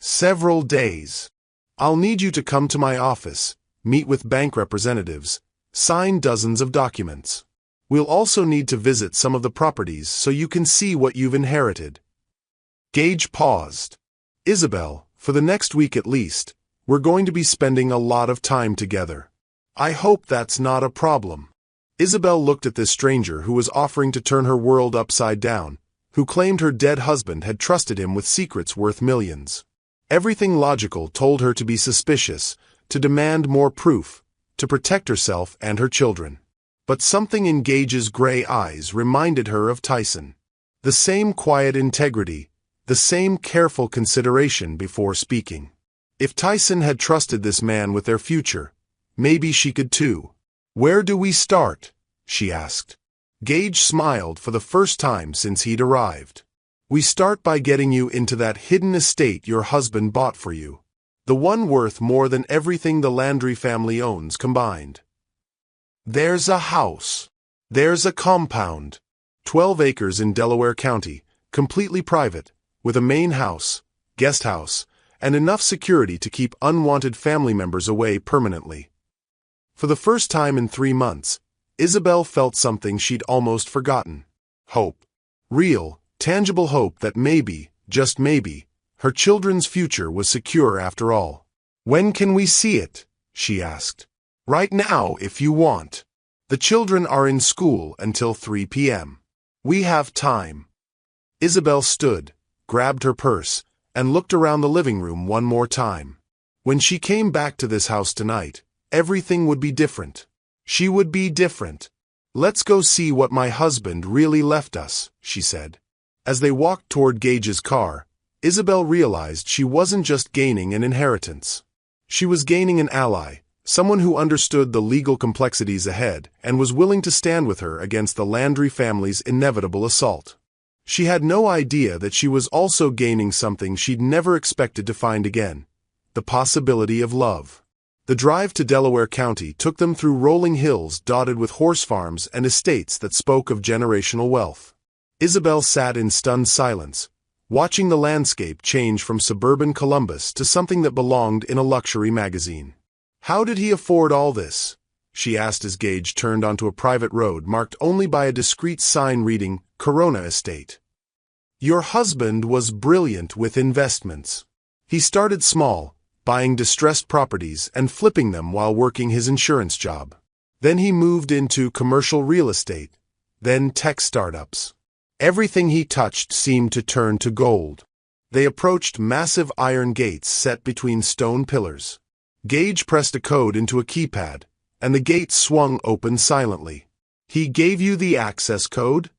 Several days. I'll need you to come to my office, meet with bank representatives, sign dozens of documents. We'll also need to visit some of the properties so you can see what you've inherited. Gage paused. Isabel, for the next week at least, we're going to be spending a lot of time together. I hope that's not a problem. Isabel looked at this stranger who was offering to turn her world upside down, who claimed her dead husband had trusted him with secrets worth millions. Everything logical told her to be suspicious, to demand more proof, to protect herself and her children. But something in Gage's gray eyes reminded her of Tyson. The same quiet integrity, the same careful consideration before speaking. If Tyson had trusted this man with their future, maybe she could too. Where do we start? She asked. Gage smiled for the first time since he'd arrived. We start by getting you into that hidden estate your husband bought for you. The one worth more than everything the Landry family owns combined. There's a house. There's a compound. 12 acres in Delaware County, completely private, with a main house, guest house, and enough security to keep unwanted family members away permanently. For the first time in 3 months, Isabel felt something she'd almost forgotten. Hope. Real, tangible hope that maybe, just maybe, her children's future was secure after all. When can we see it? She asked. Right now, if you want. The children are in school until 3 p.m. We have time. Isabel stood, grabbed her purse, and looked around the living room one more time. When she came back to this house tonight, everything would be different. She would be different. Let's go see what my husband really left us, she said. As they walked toward Gage's car, Isabel realized she wasn't just gaining an inheritance. She was gaining an ally, someone who understood the legal complexities ahead and was willing to stand with her against the Landry family's inevitable assault. She had no idea that she was also gaining something she'd never expected to find again: the possibility of love. The drive to Delaware County took them through rolling hills dotted with horse farms and estates that spoke of generational wealth. Isabel sat in stunned silence, watching the landscape change from suburban Columbus to something that belonged in a luxury magazine. How did he afford all this? She asked as Gage turned onto a private road marked only by a discreet sign reading, Corona Estate. Your husband was brilliant with investments. He started small, buying distressed properties and flipping them while working his insurance job. Then he moved into commercial real estate, then tech startups. Everything he touched seemed to turn to gold. They approached massive iron gates set between stone pillars. Gage pressed a code into a keypad, and the gate swung open silently. He gave you the access code?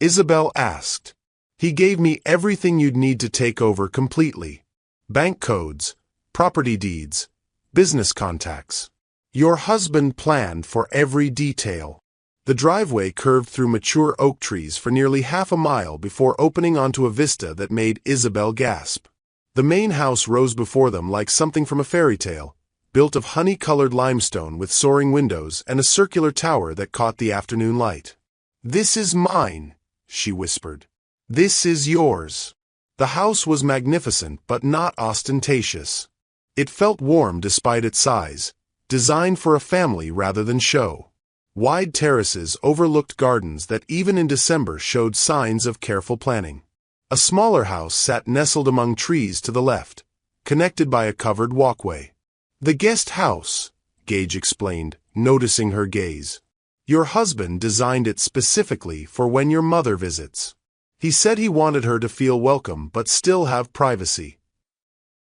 Isabel asked. He gave me everything you'd need to take over completely. Bank codes, property deeds, business contacts. Your husband planned for every detail. The driveway curved through mature oak trees for nearly half a mile before opening onto a vista that made Isabel gasp. The main house rose before them like something from a fairy tale, built of honey-colored limestone with soaring windows and a circular tower that caught the afternoon light. This is mine, she whispered. This is yours. The house was magnificent but not ostentatious. It felt warm despite its size, designed for a family rather than show. Wide terraces overlooked gardens that even in December showed signs of careful planning. A smaller house sat nestled among trees to the left, connected by a covered walkway. "The guest house," Gage explained, noticing her gaze. "Your husband designed it specifically for when your mother visits. He said he wanted her to feel welcome but still have privacy."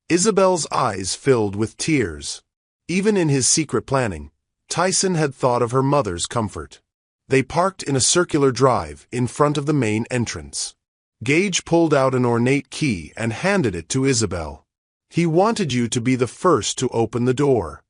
Isabel's eyes filled with tears. Even in his secret planning, Tyson had thought of her mother's comfort. They parked in a circular drive in front of the main entrance. Gage pulled out an ornate key and handed it to Isabel. "He wanted you to be the first to open the door."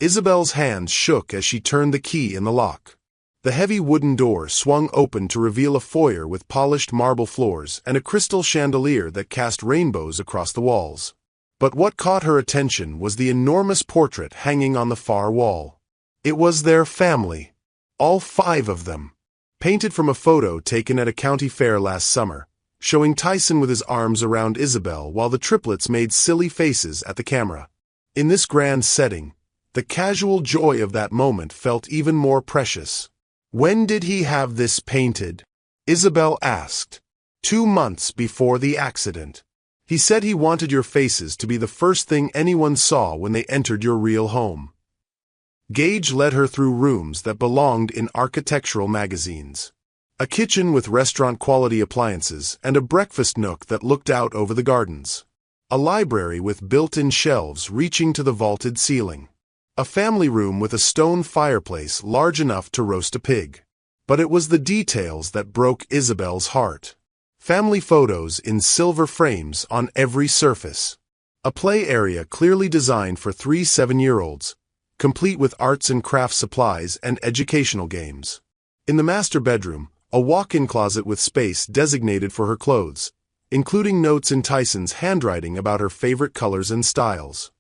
Isabel's hands shook as she turned the key in the lock. The heavy wooden door swung open to reveal a foyer with polished marble floors and a crystal chandelier that cast rainbows across the walls. But what caught her attention was the enormous portrait hanging on the far wall. It was their family. All 5 of them. Painted from a photo taken at a county fair last summer, showing Tyson with his arms around Isabel while the triplets made silly faces at the camera. In this grand setting, the casual joy of that moment felt even more precious. "When did he have this painted?" Isabel asked. 2 months before the accident. He said he wanted your faces to be the first thing anyone saw when they entered your real home." Gage led her through rooms that belonged in architectural magazines. A kitchen with restaurant-quality appliances and a breakfast nook that looked out over the gardens. A library with built-in shelves reaching to the vaulted ceiling. A family room with a stone fireplace large enough to roast a pig. But it was the details that broke Isabel's heart. Family photos in silver frames on every surface. A play area clearly designed for 3 7-year-olds, complete with arts and crafts supplies and educational games. In the master bedroom, a walk-in closet with space designated for her clothes, including notes in Tyson's handwriting about her favorite colors and styles.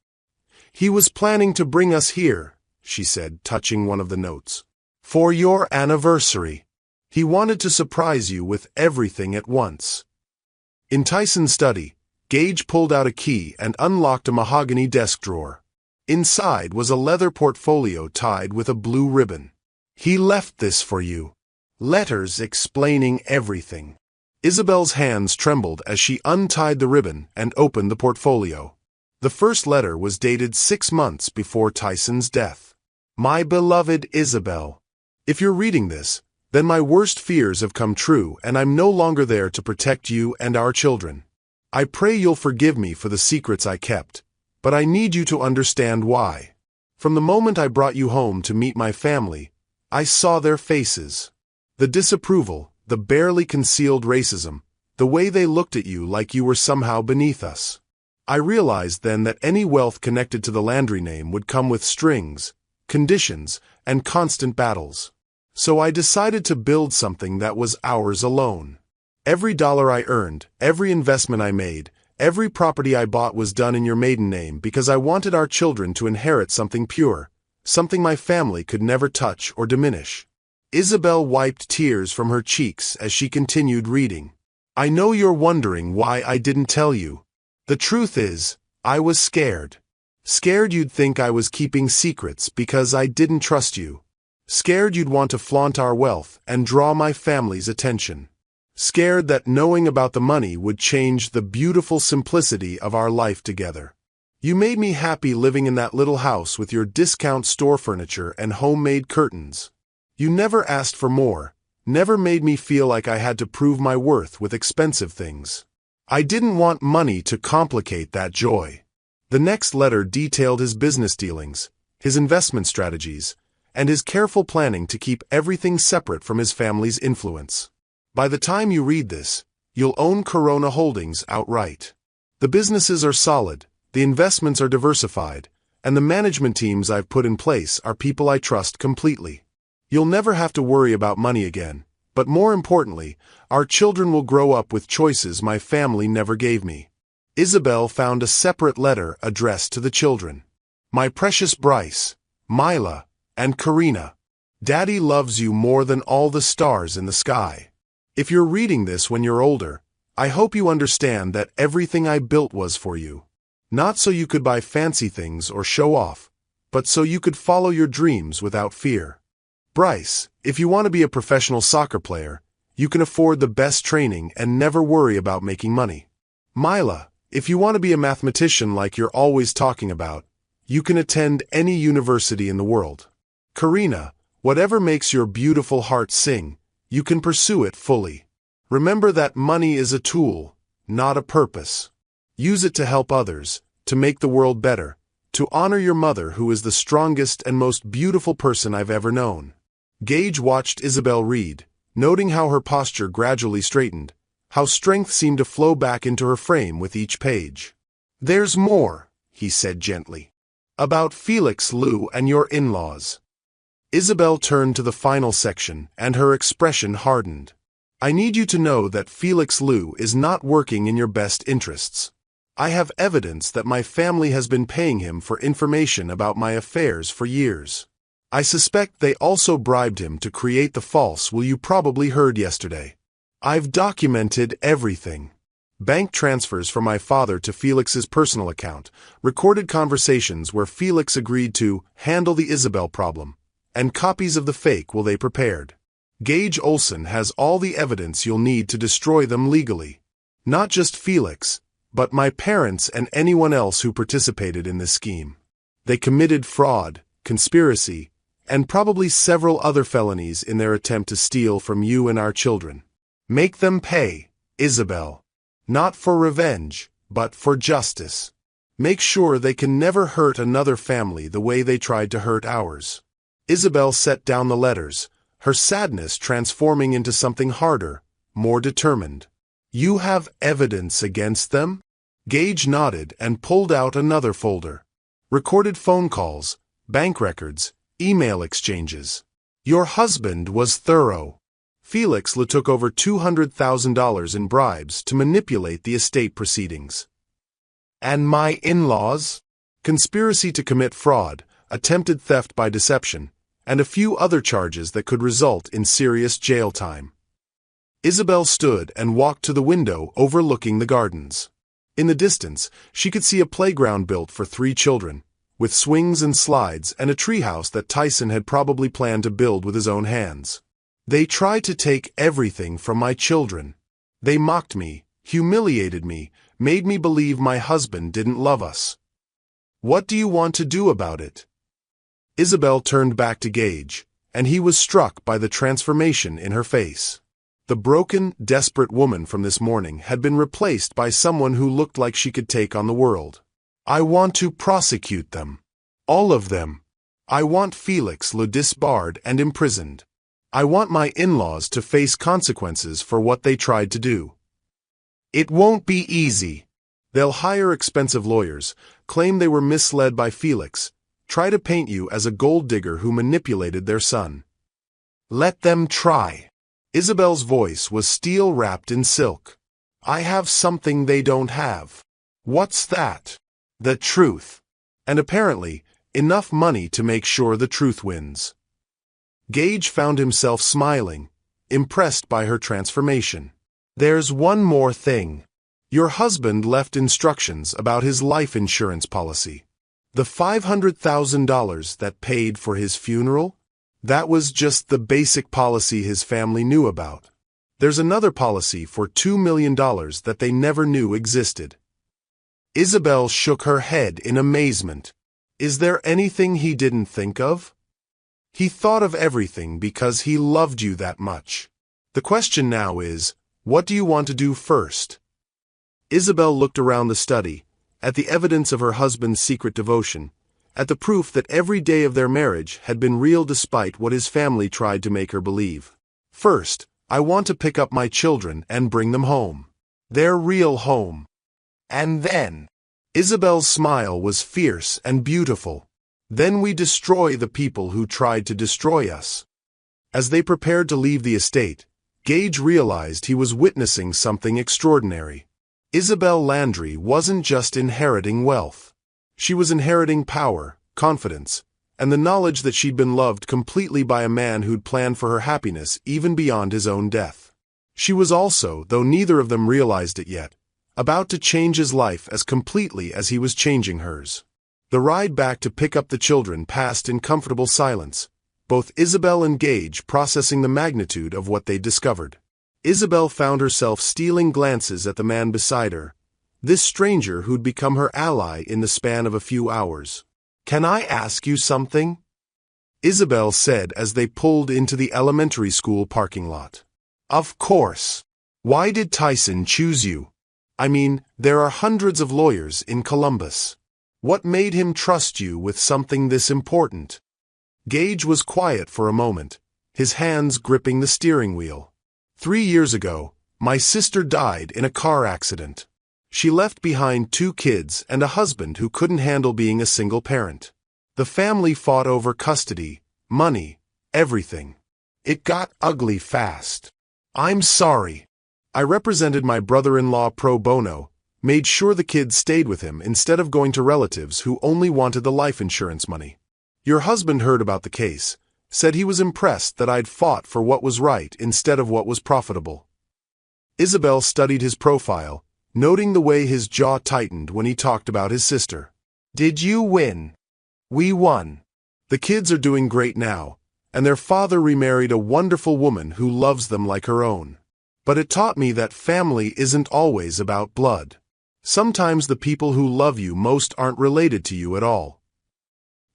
"He was planning to bring us here," she said, touching one of the notes, "for your anniversary. He wanted to surprise you with everything at once." In Tyson's study, Gage pulled out a key and unlocked a mahogany desk drawer. Inside was a leather portfolio tied with a blue ribbon. "He left this for you. Letters explaining everything." Isabel's hands trembled as she untied the ribbon and opened the portfolio. The first letter was dated 6 months before Tyson's death. "My beloved Isabel, if you're reading this, then my worst fears have come true and I'm no longer there to protect you and our children. I pray you'll forgive me for the secrets I kept, but I need you to understand why. From the moment I brought you home to meet my family, I saw their faces. The disapproval, the barely concealed racism, the way they looked at you like you were somehow beneath us. I realized then that any wealth connected to the Landry name would come with strings, conditions, and constant battles. So I decided to build something that was ours alone. Every dollar I earned, every investment I made, every property I bought was done in your maiden name because I wanted our children to inherit something pure, something my family could never touch or diminish." Isabel wiped tears from her cheeks as she continued reading. "I know you're wondering why I didn't tell you. The truth is, I was scared. Scared you'd think I was keeping secrets because I didn't trust you. Scared you'd want to flaunt our wealth and draw my family's attention. Scared that knowing about the money would change the beautiful simplicity of our life together. You made me happy living in that little house with your discount store furniture and homemade curtains. You never asked for more, never made me feel like I had to prove my worth with expensive things. I didn't want money to complicate that joy." The next letter detailed his business dealings, his investment strategies, and his careful planning to keep everything separate from his family's influence. By the time you read this, you'll own Corona Holdings outright. The businesses are solid, the investments are diversified, and the management teams I've put in place are people I trust completely. You'll never have to worry about money again, but more importantly, our children will grow up with choices my family never gave me. Isabel found a separate letter addressed to the children. "My precious Bryce, Mila, and Karina, Daddy loves you more than all the stars in the sky. If you're reading this when you're older, I hope you understand that everything I built was for you. Not so you could buy fancy things or show off, but so you could follow your dreams without fear. Bryce, if you want to be a professional soccer player, you can afford the best training and never worry about making money. Mila, if you want to be a mathematician like you're always talking about, you can attend any university in the world. Karina, whatever makes your beautiful heart sing, you can pursue it fully. Remember that money is a tool, not a purpose. Use it to help others, to make the world better, to honor your mother, who is the strongest and most beautiful person I've ever known. Gage watched Isabel read, noting how her posture gradually straightened, how strength seemed to flow back into her frame with each page. "There's more," he said gently, "about Felix, Lou, and your in-laws." Isabel turned to the final section, and her expression hardened. "I need you to know that Felix Lou is not working in your best interests. I have evidence that my family has been paying him for information about my affairs for years. I suspect they also bribed him to create the false will you probably heard yesterday. I've documented everything. Bank transfers from my father to Felix's personal account, recorded conversations where Felix agreed to handle the Isabel problem, and copies of the fake will they prepared. Gage Olson has all the evidence you'll need to destroy them legally. Not just Felix, but my parents and anyone else who participated in this scheme. They committed fraud, conspiracy, and probably several other felonies in their attempt to steal from you and our children. Make them pay, Isabel. Not for revenge, but for justice. Make sure they can never hurt another family the way they tried to hurt ours." Isabel set down the letters, her sadness transforming into something harder, more determined. "You have evidence against them?" Gage nodded and pulled out another folder. Recorded phone calls, bank records, email exchanges. "Your husband was thorough. Felix took over $200,000 in bribes to manipulate the estate proceedings. And my in-laws? Conspiracy to commit fraud, attempted theft by deception, and a few other charges that could result in serious jail time." Isabel stood and walked to the window overlooking the gardens. In the distance, she could see a playground built for 3 children, with swings and slides and a treehouse that Tyson had probably planned to build with his own hands. "They tried to take everything from my children. They mocked me, humiliated me, made me believe my husband didn't love us. What do you want to do about it?" Isabel turned back to Gage, and he was struck by the transformation in her face. The broken, desperate woman from this morning had been replaced by someone who looked like she could take on the world. "I want to prosecute them. All of them. I want Felix disbarred and imprisoned. I want my in-laws to face consequences for what they tried to do. It won't be easy. They'll hire expensive lawyers, claim they were misled by Felix, try to paint you as a gold digger who manipulated their son. Let them try." Isabel's voice was steel wrapped in silk. "I have something they don't have." "What's that?" "The truth. And apparently, enough money to make sure the truth wins." Gage found himself smiling, impressed by her transformation. "There's one more thing. Your husband left instructions about his life insurance policy. The $500,000 that paid for his funeral? That was just the basic policy his family knew about. There's another policy for $2 million that they never knew existed." Isabel shook her head in amazement. Is there anything he didn't think of? He thought of everything because he loved you that much. The question now is, what do you want to do first? Isabel looked around the study, at the evidence of her husband's secret devotion, at the proof that every day of their marriage had been real despite what his family tried to make her believe. "First, I want to pick up my children and bring them home. Their real home. And then," Isabel's smile was fierce and beautiful, "then we destroy the people who tried to destroy us." As they prepared to leave the estate, Gage realized he was witnessing something extraordinary. Isabel Landry wasn't just inheriting wealth. She was inheriting power, confidence, and the knowledge that she'd been loved completely by a man who'd planned for her happiness even beyond his own death. She was also, though neither of them realized it yet, about to change his life as completely as he was changing hers. The ride back to pick up the children passed in comfortable silence, both Isabel and Gage processing the magnitude of what they'd discovered. Isabel found herself stealing glances at the man beside her, this stranger who'd become her ally in the span of a few hours. "Can I ask you something?" Isabel said as they pulled into the elementary school parking lot. "Of course. Why did Tyson choose you? I mean, there are hundreds of lawyers in Columbus. What made him trust you with something this important?" Gage was quiet for a moment, his hands gripping the steering wheel. 3 years ago, my sister died in a car accident. She left behind 2 kids and a husband who couldn't handle being a single parent. The family fought over custody, money, everything. It got ugly fast. I'm sorry. I represented my brother-in-law pro bono, made sure the kids stayed with him instead of going to relatives who only wanted the life insurance money. Your husband heard about the case, said he was impressed that I'd fought for what was right instead of what was profitable. Isabel studied his profile, noting the way his jaw tightened when he talked about his sister. "Did you win?" "We won. The kids are doing great now, and their father remarried a wonderful woman who loves them like her own. But it taught me that family isn't always about blood. Sometimes the people who love you most aren't related to you at all."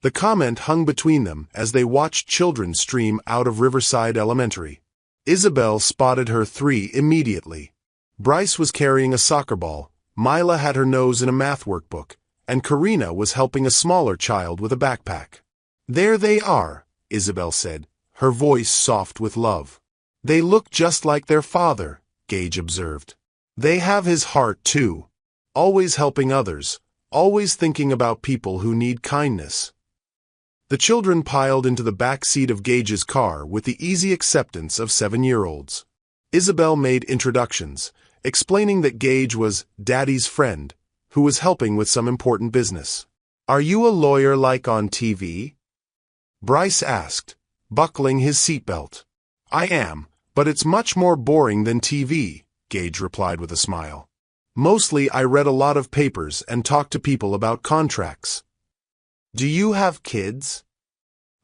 The comment hung between them as they watched children stream out of Riverside Elementary. Isabel spotted her 3 immediately. Bryce was carrying a soccer ball, Mila had her nose in a math workbook, and Karina was helping a smaller child with a backpack. "There they are," Isabel said, her voice soft with love. "They look just like their father," Gage observed. "They have his heart too. Always helping others, always thinking about people who need kindness." The children piled into the back seat of Gage's car with the easy acceptance of 7-year-olds. Isabel made introductions, explaining that Gage was Daddy's friend, who was helping with some important business. "Are you a lawyer like on TV?" Bryce asked, buckling his seatbelt. "I am, but it's much more boring than TV," Gage replied with a smile. "Mostly I read a lot of papers and talked to people about contracts." "Do you have kids?"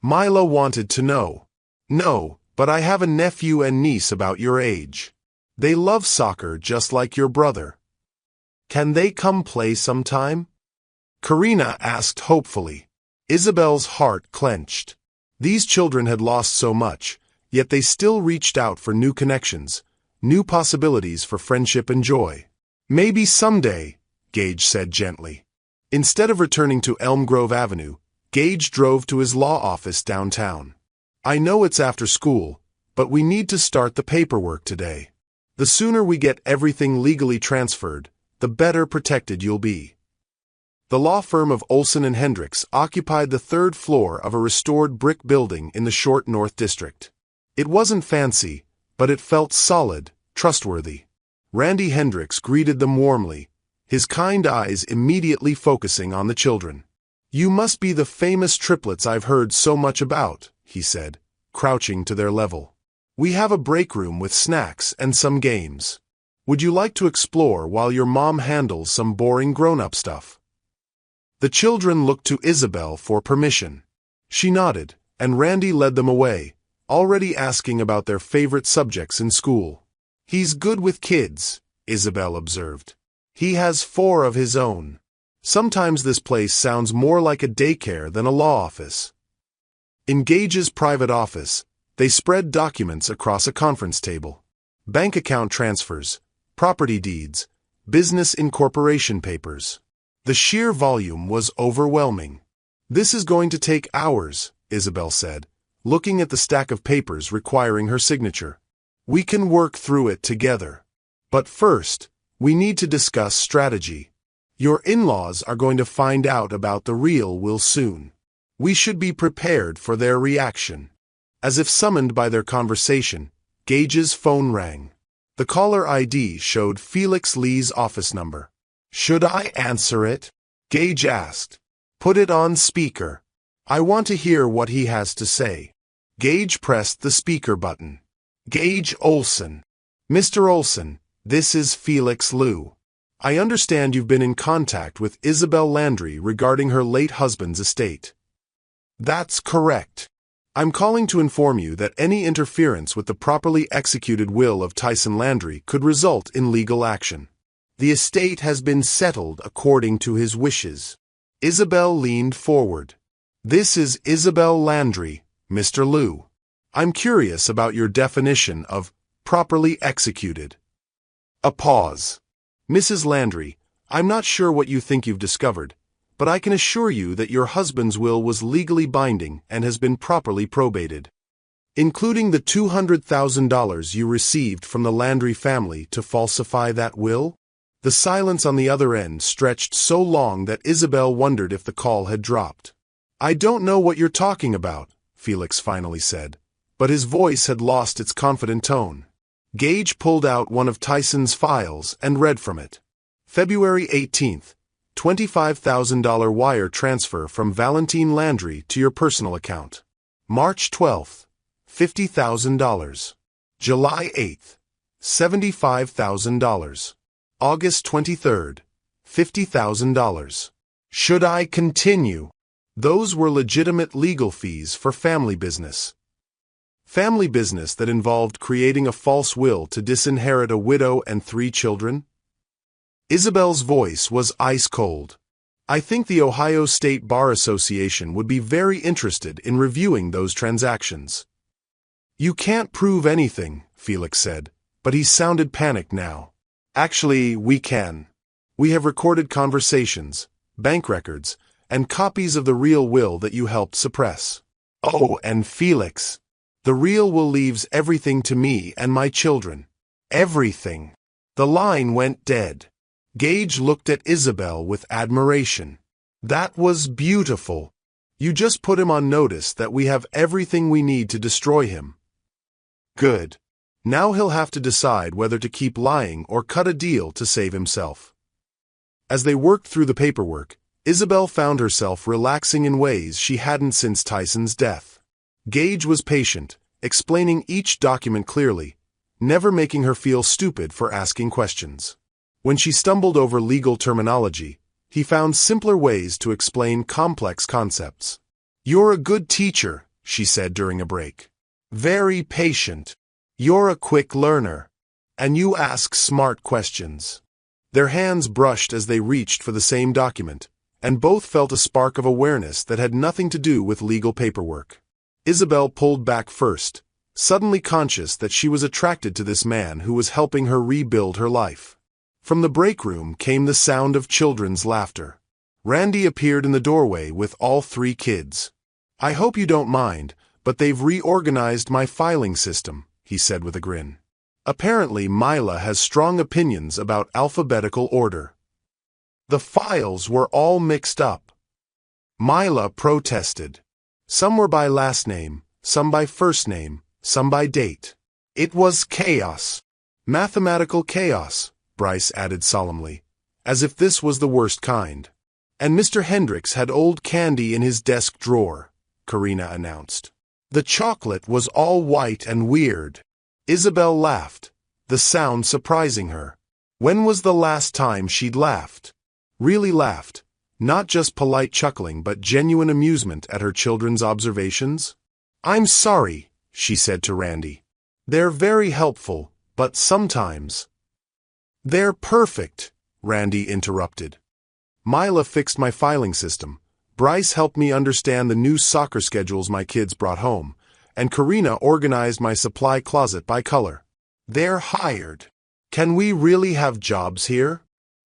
Mila wanted to know. "No, but I have a nephew and niece about your age. They love soccer just like your brother." "Can they come play sometime?" Karina asked hopefully. Isabel's heart clenched. These children had lost so much, yet they still reached out for new connections, new possibilities for friendship and joy. "Maybe someday," Gage said gently. Instead of returning to Elm Grove Avenue, Gage drove to his law office downtown. "I know it's after school, but we need to start the paperwork today. The sooner we get everything legally transferred, the better protected you'll be." The law firm of Olson and Hendricks occupied the 3rd floor of a restored brick building in the short North District. It wasn't fancy, but it felt solid, trustworthy. Randy Hendricks greeted them warmly, his kind eyes immediately focusing on the children. "You must be the famous Triplets I've heard so much about," he said, crouching to their level. "We have a break room with snacks and some games. Would you like to explore while your mom handles some boring grown-up stuff?" The children looked to Isabel for permission. She nodded, and Randy led them away, already asking about their favorite subjects in school. "He's good with kids," Isabel observed. "He has 4 of his own." Sometimes this place sounds more like a daycare than a law office. In Gage's private office, they spread documents across a conference table. Bank account transfers, property deeds, business incorporation papers. The sheer volume was overwhelming. "This is going to take hours," Isabel said, looking at the stack of papers requiring her signature. "We can work through it together. But first, we need to discuss strategy. Your in-laws are going to find out about the real Will soon. We should be prepared for their reaction." As if summoned by their conversation, Gage's phone rang. The caller ID showed Felix Lee's office number. "Should I answer it?" Gage asked. "Put it on speaker. I want to hear what he has to say." Gage pressed the speaker button. "Gage Olson." "Mr. Olson, this is Felix Liu. I understand you've been in contact with Isabel Landry regarding her late husband's estate." "That's correct." I'm calling to inform you that any interference with the properly executed will of Tyson Landry could result in legal action. The estate has been settled according to his wishes. Isabel leaned forward. This is Isabel Landry, Mr. Liu. I'm curious about your definition of properly executed. A pause. Mrs. Landry, I'm not sure what you think you've discovered, but I can assure you that your husband's will was legally binding and has been properly probated. Including the $200,000 you received from the Landry family to falsify that will? The silence on the other end stretched so long that Isabel wondered if the call had dropped. I don't know what you're talking about, Felix finally said, but his voice had lost its confident tone. Gage pulled out one of Tyson's files and read from it. February 18th, $25,000 wire transfer from Valentine Landry to your personal account. March 12th, $50,000. July 8th, $75,000. August 23rd, $50,000. Should I continue? Those were legitimate legal fees for family business. Family business that involved creating a false will to disinherit a widow and 3 children? Isabel's voice was ice cold. I think the Ohio State Bar Association would be very interested in reviewing those transactions. You can't prove anything, Felix said, but he sounded panicked now. Actually, we can. We have recorded conversations, bank records, and copies of the real will that you helped suppress. Oh, and Felix, the real will leaves everything to me and my children. Everything. The line went dead. Gage looked at Isabel with admiration. That was beautiful. You just put him on notice that we have everything we need to destroy him. Good. Now he'll have to decide whether to keep lying or cut a deal to save himself. As they worked through the paperwork, Isabel found herself relaxing in ways she hadn't since Tyson's death. Gage was patient, explaining each document clearly, never making her feel stupid for asking questions. When she stumbled over legal terminology, he found simpler ways to explain complex concepts. You're a good teacher, she said during a break. Very patient. You're a quick learner. And you ask smart questions. Their hands brushed as they reached for the same document, and both felt a spark of awareness that had nothing to do with legal paperwork. Isabel pulled back first, suddenly conscious that she was attracted to this man who was helping her rebuild her life. From the break room came the sound of children's laughter. Randy appeared in the doorway with all 3 kids. I hope you don't mind, but they've reorganized my filing system, he said with a grin. Apparently, Mila has strong opinions about alphabetical order. The files were all mixed up. Mila protested. Some were by last name, some by first name, some by date. It was chaos. Mathematical chaos, Bryce added solemnly, as if this was the worst kind. And Mr. Hendricks had old candy in his desk drawer, Karina announced. The chocolate was all white and weird. Isabel laughed, the sound surprising her. When was the last time she'd laughed? Really laughed, not just polite chuckling but genuine amusement at her children's observations? I'm sorry, she said to Randy. They're very helpful, but sometimes. They're perfect, Randy interrupted. Mila fixed my filing system. Bryce helped me understand the new soccer schedules my kids brought home, and Karina organized my supply closet by color. They're hired. Can we really have jobs here?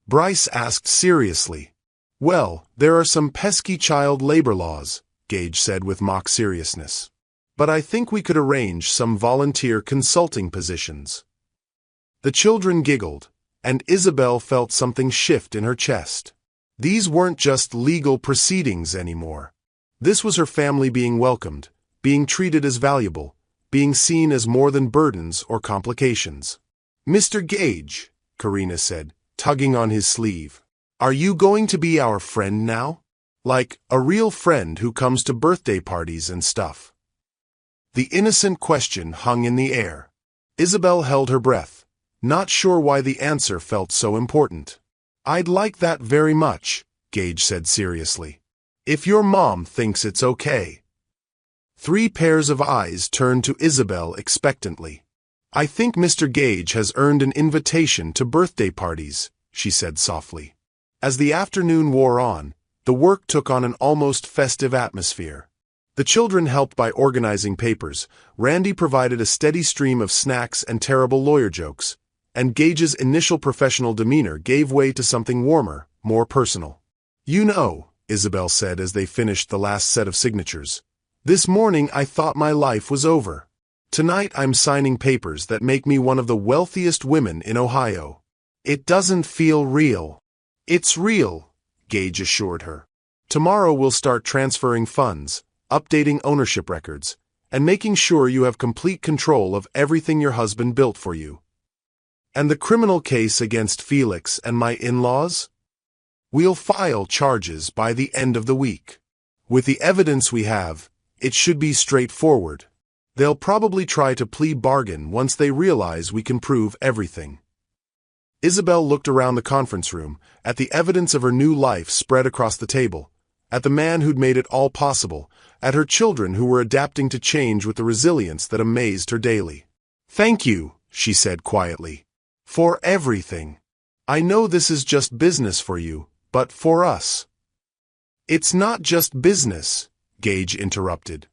Bryce asked seriously. Well, there are some pesky child labor laws, Gage said with mock seriousness. But I think we could arrange some volunteer consulting positions. The children giggled, and Isabel felt something shift in her chest. These weren't just legal proceedings anymore. This was her family being welcomed, being treated as valuable, being seen as more than burdens or complications. Mr. Gage, Karina said, tugging on his sleeve, are you going to be our friend now? Like a real friend who comes to birthday parties and stuff. The innocent question hung in the air. Isabel held her breath, not sure why the answer felt so important. I'd like that very much, Gage said seriously. If your mom thinks it's okay. 3 pairs of eyes turned to Isabel expectantly. "I think Mr. Gage has earned an invitation to birthday parties," she said softly. As the afternoon wore on, the work took on an almost festive atmosphere. The children helped by organizing papers, Randy provided a steady stream of snacks and terrible lawyer jokes, and Gage's initial professional demeanor gave way to something warmer, more personal. "You know," Isabel said as they finished the last set of signatures, "this morning I thought my life was over. Tonight I'm signing papers that make me one of the wealthiest women in Ohio. It doesn't feel real." "It's real," Gage assured her. "Tomorrow we'll start transferring funds, updating ownership records, and making sure you have complete control of everything your husband built for you." "And the criminal case against Felix and my in-laws? We'll file charges by the end of the week. With the evidence we have, it should be straightforward. They'll probably try to plea bargain once they realize we can prove everything." Isabel looked around the conference room, at the evidence of her new life spread across the table, at the man who'd made it all possible, at her children who were adapting to change with the resilience that amazed her daily. "Thank you," she said quietly, "for everything. I know this is just business for you, but for us." "It's not just business," Gage interrupted.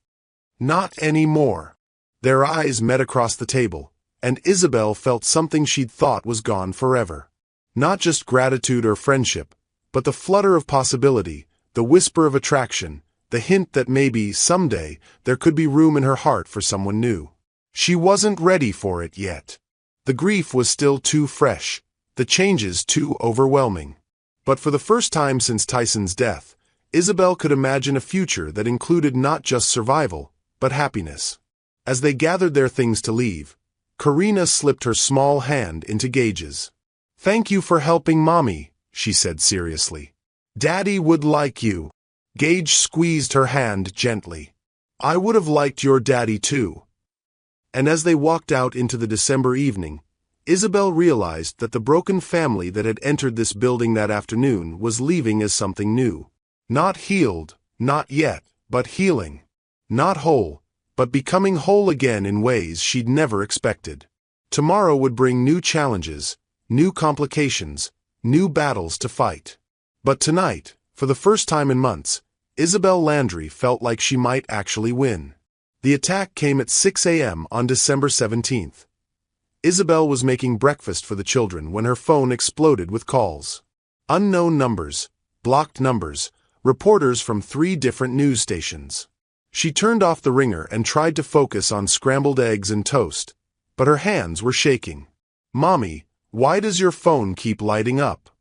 "Not anymore." Their eyes met across the table, and Isabel felt something she'd thought was gone forever. Not just gratitude or friendship, but the flutter of possibility, the whisper of attraction, the hint that maybe, someday, there could be room in her heart for someone new. She wasn't ready for it yet. The grief was still too fresh, the changes too overwhelming. But for the first time since Tyson's death, Isabel could imagine a future that included not just survival, but happiness. As they gathered their things to leave, Karina slipped her small hand into Gage's. "Thank you for helping Mommy," she said seriously. "Daddy would like you." Gage squeezed her hand gently. "I would have liked your daddy too." And as they walked out into the December evening, Isabel realized that the broken family that had entered this building that afternoon was leaving as something new. Not healed, not yet, but healing. Not whole, but becoming whole again in ways she'd never expected. Tomorrow would bring new challenges, new complications, new battles to fight. But tonight, for the first time in months, Isabel Landry felt like she might actually win. The attack came at 6 a.m. on December 17th. Isabel was making breakfast for the children when her phone exploded with calls. Unknown numbers, blocked numbers, reporters from 3 different news stations. She turned off the ringer and tried to focus on scrambled eggs and toast, but her hands were shaking. "Mommy, why does your phone keep lighting up?"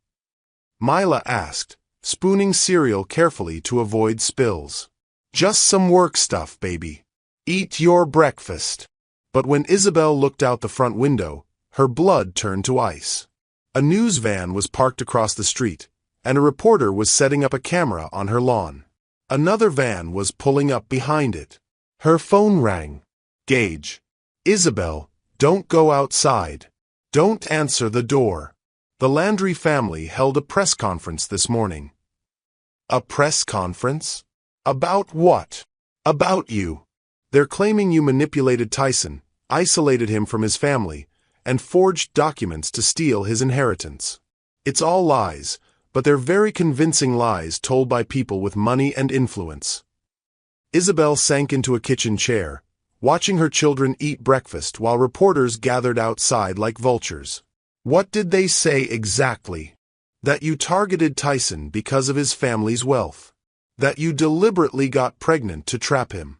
Mila asked, spooning cereal carefully to avoid spills. "Just some work stuff, baby. Eat your breakfast." But when Isabel looked out the front window, her blood turned to ice. A news van was parked across the street, and a reporter was setting up a camera on her lawn. Another van was pulling up behind it. Her phone rang. "Gage. Isabel, don't go outside. Don't answer the door." The Landry family held a press conference this morning. "A press conference? About what?" "About you. They're claiming you manipulated Tyson, isolated him from his family, and forged documents to steal his inheritance. It's all lies, but they're very convincing lies told by people with money and influence." Isabel sank into a kitchen chair, watching her children eat breakfast while reporters gathered outside like vultures. "What did they say exactly?" "That you targeted Tyson because of his family's wealth. That you deliberately got pregnant to trap him.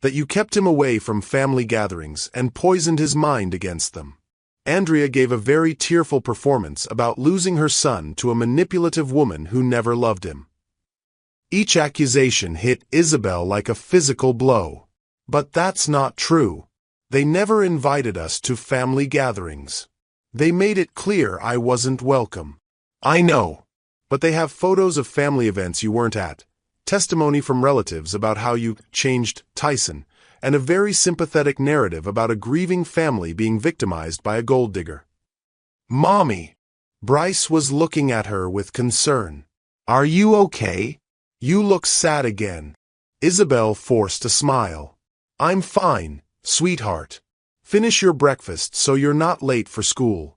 That you kept him away from family gatherings and poisoned his mind against them." Andrea gave a very tearful performance about losing her son to a manipulative woman who never loved him. Each accusation hit Isabel like a physical blow. "But that's not true. They never invited us to family gatherings. They made it clear I wasn't welcome." "I know. But they have photos of family events you weren't at, testimony from relatives about how you changed Tyson, and a very sympathetic narrative about a grieving family being victimized by a gold digger." "Mommy!" Bryce was looking at her with concern. "Are you okay? You look sad again." Isabel forced a smile. I'm fine, sweetheart. Finish your breakfast so you're not late for school.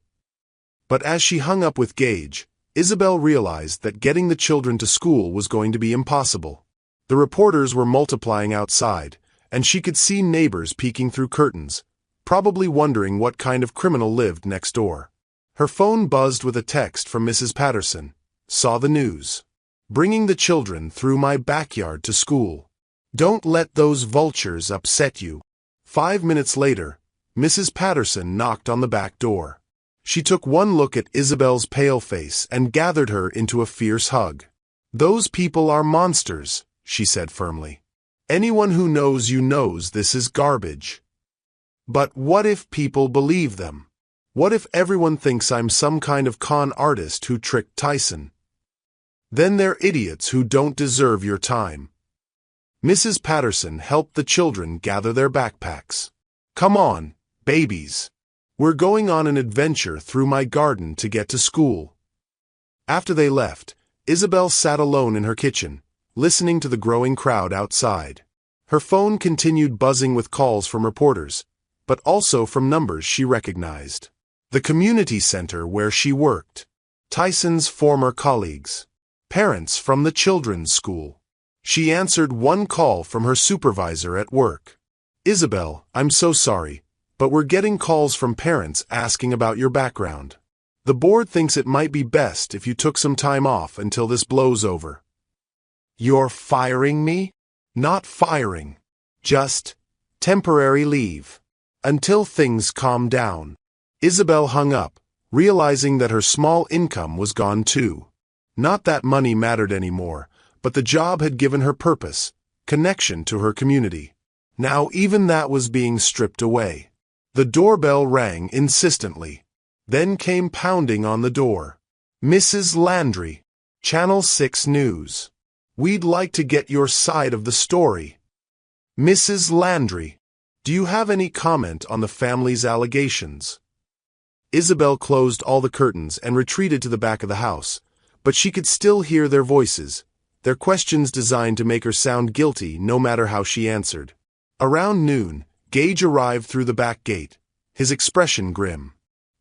But as she hung up with Gage, Isabel realized that getting the children to school was going to be impossible. The reporters were multiplying outside, and she could see neighbors peeking through curtains, probably wondering what kind of criminal lived next door. Her phone buzzed with a text from Mrs. Patterson. Saw the news. Bringing the children through my backyard to school. Don't let those vultures upset you. 5 minutes later, Mrs. Patterson knocked on the back door. She took one look at Isabel's pale face and gathered her into a fierce hug. Those people are monsters, she said firmly. Anyone who knows you knows this is garbage. But what if people believe them? What if everyone thinks I'm some kind of con artist who tricked Tyson? Then they're idiots who don't deserve your time. Mrs. Patterson helped the children gather their backpacks. Come on, babies. We're going on an adventure through my garden to get to school. After they left, Isabel sat alone in her kitchen, listening to the growing crowd outside. Her phone continued buzzing with calls from reporters, but also from numbers she recognized. The community center where she worked. Tyson's former colleagues. Parents from the children's school. She answered one call from her supervisor at work. Isabel, I'm so sorry, but we're getting calls from parents asking about your background. The board thinks it might be best if you took some time off until this blows over. You're firing me? Not firing. Just temporary leave. Until things calm down. Isabel hung up, realizing that her small income was gone too. Not that money mattered anymore, but the job had given her purpose, connection to her community. Now even that was being stripped away. The doorbell rang insistently. Then came pounding on the door. Mrs. Landry, Channel 6 News. We'd like to get your side of the story. Mrs. Landry, do you have any comment on the family's allegations? Isabel closed all the curtains and retreated to the back of the house, but she could still hear their voices, their questions designed to make her sound guilty no matter how she answered. Around noon, Gage arrived through the back gate, his expression grim.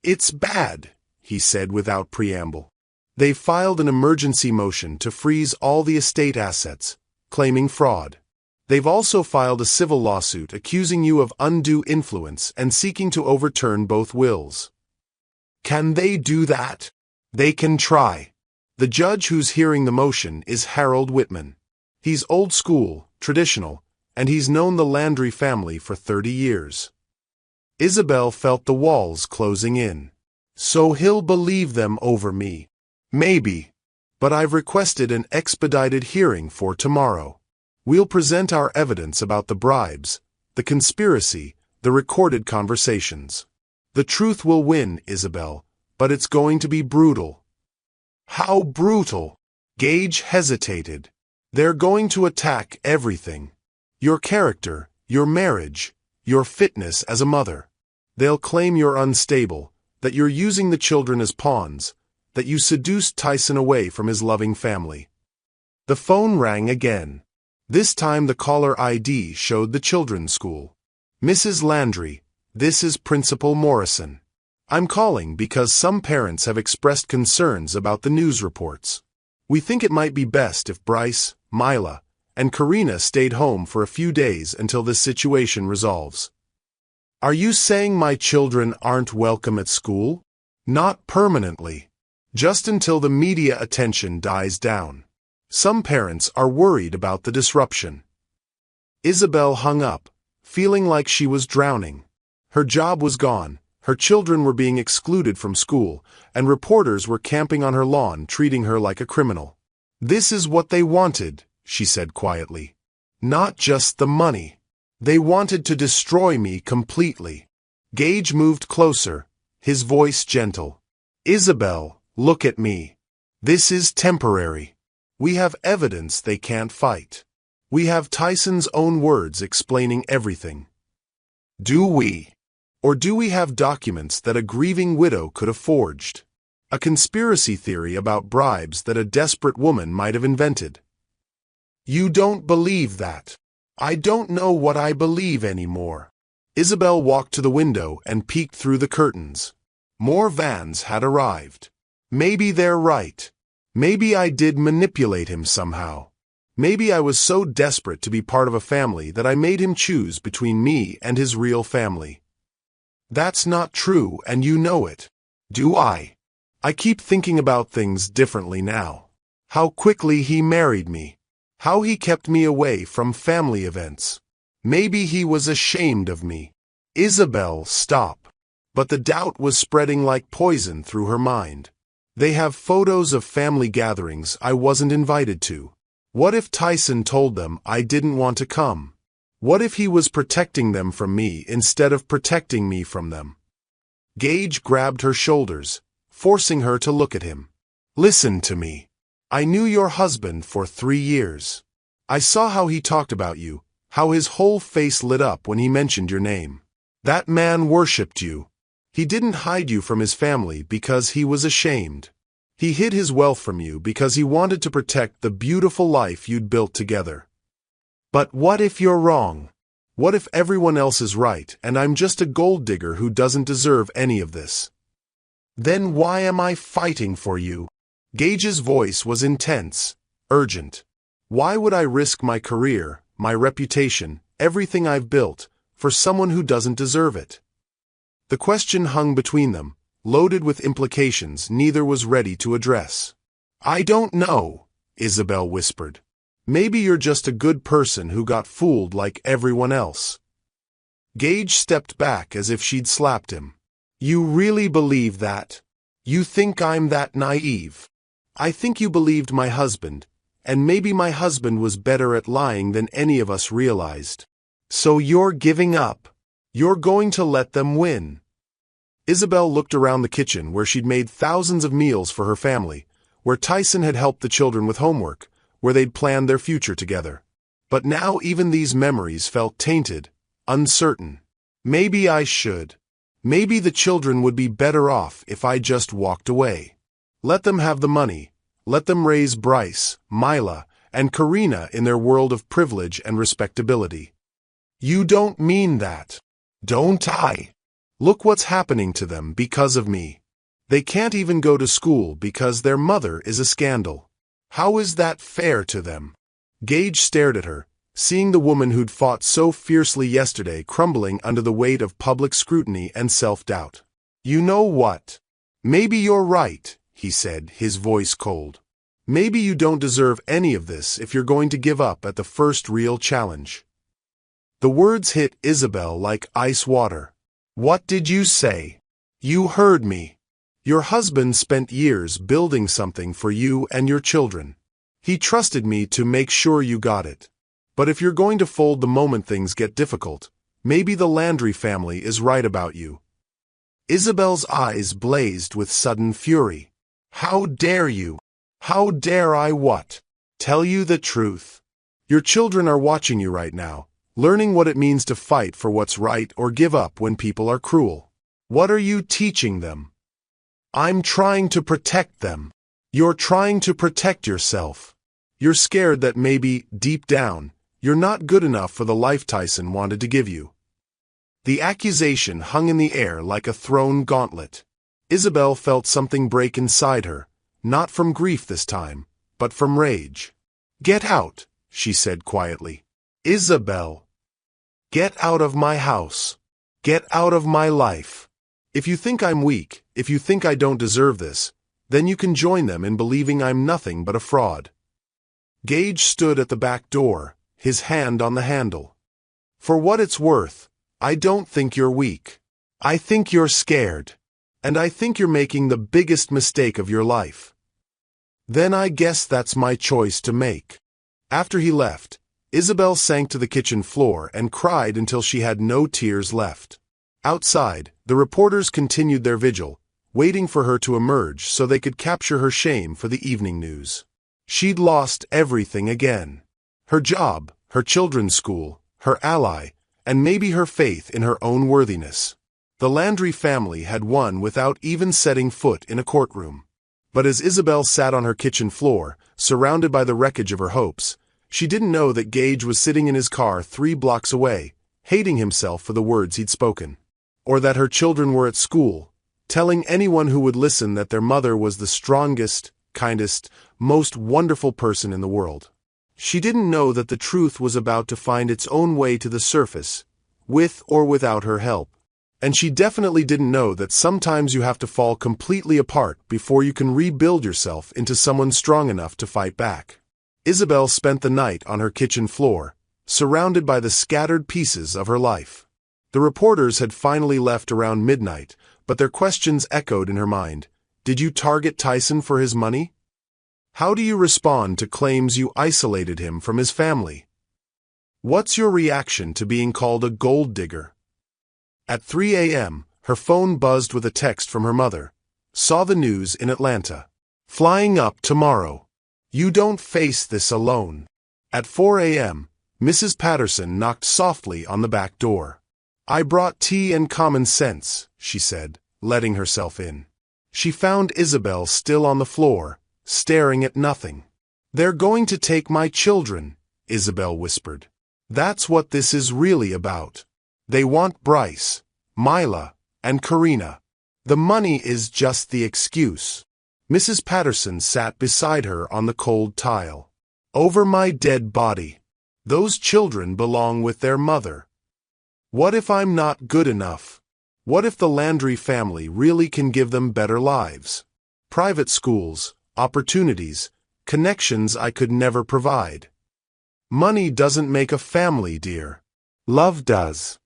It's bad, he said without preamble. They filed an emergency motion to freeze all the estate assets, claiming fraud. They've also filed a civil lawsuit accusing you of undue influence and seeking to overturn both wills. Can they do that? They can try. The judge who's hearing the motion is Harold Whitman. He's old school, traditional, and he's known the Landry family for 30 years. Isabel felt the walls closing in. So he'll believe them over me. Maybe. But I've requested an expedited hearing for tomorrow. We'll present our evidence about the bribes, the conspiracy, the recorded conversations. The truth will win, Isabel, but it's going to be brutal. How brutal? Gage hesitated. They're going to attack everything. Your character, your marriage, your fitness as a mother. They'll claim you're unstable, that you're using the children as pawns, that you seduced Tyson away from his loving family. The phone rang again. This time the caller ID showed the children's school. Mrs. Landry, this is Principal Morrison. I'm calling because some parents have expressed concerns about the news reports. We think it might be best if Bryce, Mila, and Karina stayed home for a few days until this situation resolves. Are you saying my children aren't welcome at school? Not permanently. Just until the media attention dies down. Some parents are worried about the disruption. Isabel hung up, feeling like she was drowning. Her job was gone, her children were being excluded from school, and reporters were camping on her lawn treating her like a criminal. This is what they wanted, she said quietly. Not just the money. They wanted to destroy me completely. Gage moved closer, his voice gentle. Isabel, look at me. This is temporary. We have evidence they can't fight. We have Tyson's own words explaining everything. Do we? Or do we have documents that a grieving widow could have forged? A conspiracy theory about bribes that a desperate woman might have invented? You don't believe that. I don't know what I believe anymore. Isabel walked to the window and peeked through the curtains. More vans had arrived. Maybe they're right. Maybe I did manipulate him somehow. Maybe I was so desperate to be part of a family that I made him choose between me and his real family. That's not true, and you know it. Do I? I keep thinking about things differently now. How quickly he married me. How he kept me away from family events. Maybe he was ashamed of me. Isabel, stop. But the doubt was spreading like poison through her mind. They have photos of family gatherings I wasn't invited to. What if Tyson told them I didn't want to come? What if he was protecting them from me instead of protecting me from them? Gage grabbed her shoulders, forcing her to look at him. Listen to me. I knew your husband for 3 years. I saw how he talked about you, how his whole face lit up when he mentioned your name. That man worshipped you. He didn't hide you from his family because he was ashamed. He hid his wealth from you because he wanted to protect the beautiful life you'd built together. But what if you're wrong? What if everyone else is right and I'm just a gold digger who doesn't deserve any of this? Then why am I fighting for you? Gage's voice was intense, urgent. Why would I risk my career, my reputation, everything I've built, for someone who doesn't deserve it? The question hung between them, loaded with implications neither was ready to address. I don't know, Isabel whispered. Maybe you're just a good person who got fooled like everyone else. Gage stepped back as if she'd slapped him. You really believe that? You think I'm that naive? I think you believed my husband, and maybe my husband was better at lying than any of us realized. So you're giving up. You're going to let them win. Isabel looked around the kitchen where she'd made thousands of meals for her family, where Tyson had helped the children with homework, where they'd planned their future together. But now even these memories felt tainted, uncertain. Maybe I should. Maybe the children would be better off if I just walked away. Let them have the money. Let them raise Bryce, Mila, and Karina in their world of privilege and respectability. You don't mean that. Don't I? Look what's happening to them because of me. They can't even go to school because their mother is a scandal. How is that fair to them? Gage stared at her, seeing the woman who'd fought so fiercely yesterday crumbling under the weight of public scrutiny and self-doubt. You know what? Maybe you're right, he said, his voice cold. Maybe you don't deserve any of this if you're going to give up at the first real challenge. The words hit Isabel like ice water. What did you say? You heard me. Your husband spent years building something for you and your children. He trusted me to make sure you got it. But if you're going to fold the moment things get difficult, maybe the Landry family is right about you. Isabel's eyes blazed with sudden fury. How dare you? How dare I what? Tell you the truth. Your children are watching you right now, learning what it means to fight for what's right or give up when people are cruel. What are you teaching them? I'm trying to protect them. You're trying to protect yourself. You're scared that maybe, deep down, you're not good enough for the life Tyson wanted to give you. The accusation hung in the air like a thrown gauntlet. Isabel felt something break inside her, not from grief this time, but from rage. Get out, she said quietly. Isabel. Get out of my house. Get out of my life. If you think I'm weak, if you think I don't deserve this, then you can join them in believing I'm nothing but a fraud. Gage stood at the back door, his hand on the handle. For what it's worth, I don't think you're weak. I think you're scared. And I think you're making the biggest mistake of your life. Then I guess that's my choice to make. After he left, Isabel sank to the kitchen floor and cried until she had no tears left. Outside, the reporters continued their vigil, waiting for her to emerge so they could capture her shame for the evening news. She'd lost everything again. Her job, her children's school, her ally, and maybe her faith in her own worthiness. The Landry family had won without even setting foot in a courtroom. But as Isabel sat on her kitchen floor, surrounded by the wreckage of her hopes, She didn't know that Gage was sitting in his car 3 blocks away, hating himself for the words he'd spoken. Or that her children were at school, telling anyone who would listen that their mother was the strongest, kindest, most wonderful person in the world. She didn't know that the truth was about to find its own way to the surface, with or without her help. And she definitely didn't know that sometimes you have to fall completely apart before you can rebuild yourself into someone strong enough to fight back. Isabel spent the night on her kitchen floor, surrounded by the scattered pieces of her life. The reporters had finally left around midnight, but their questions echoed in her mind. Did you target Tyson for his money? How do you respond to claims you isolated him from his family? What's your reaction to being called a gold digger? At 3 a.m., her phone buzzed with a text from her mother. Saw the news in Atlanta. Flying up tomorrow. You don't face this alone. At 4 a.m., Mrs. Patterson knocked softly on the back door. I brought tea and common sense, she said, letting herself in. She found Isabel still on the floor, staring at nothing. They're going to take my children, Isabel whispered. That's what this is really about. They want Bryce, Mila, and Karina. The money is just the excuse. Mrs. Patterson sat beside her on the cold tile. Over my dead body. Those children belong with their mother. What if I'm not good enough? What if the Landry family really can give them better lives? Private schools, opportunities, connections I could never provide. Money doesn't make a family, dear. Love does.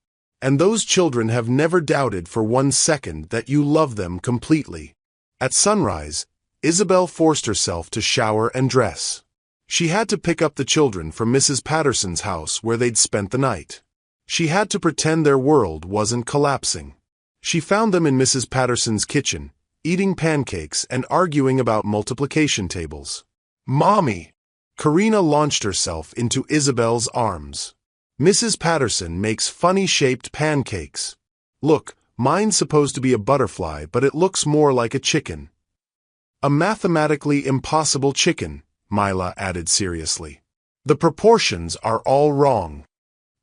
And those children have never doubted for 1 second that you love them completely. At sunrise, Isabel forced herself to shower and dress. She had to pick up the children from Mrs. Patterson's house where they'd spent the night. She had to pretend their world wasn't collapsing. She found them in Mrs. Patterson's kitchen, eating pancakes and arguing about multiplication tables. Mommy! Karina launched herself into Isabel's arms. Mrs. Patterson makes funny-shaped pancakes. Look, mine's supposed to be a butterfly, but it looks more like a chicken. A mathematically impossible chicken, Mila added seriously. The proportions are all wrong.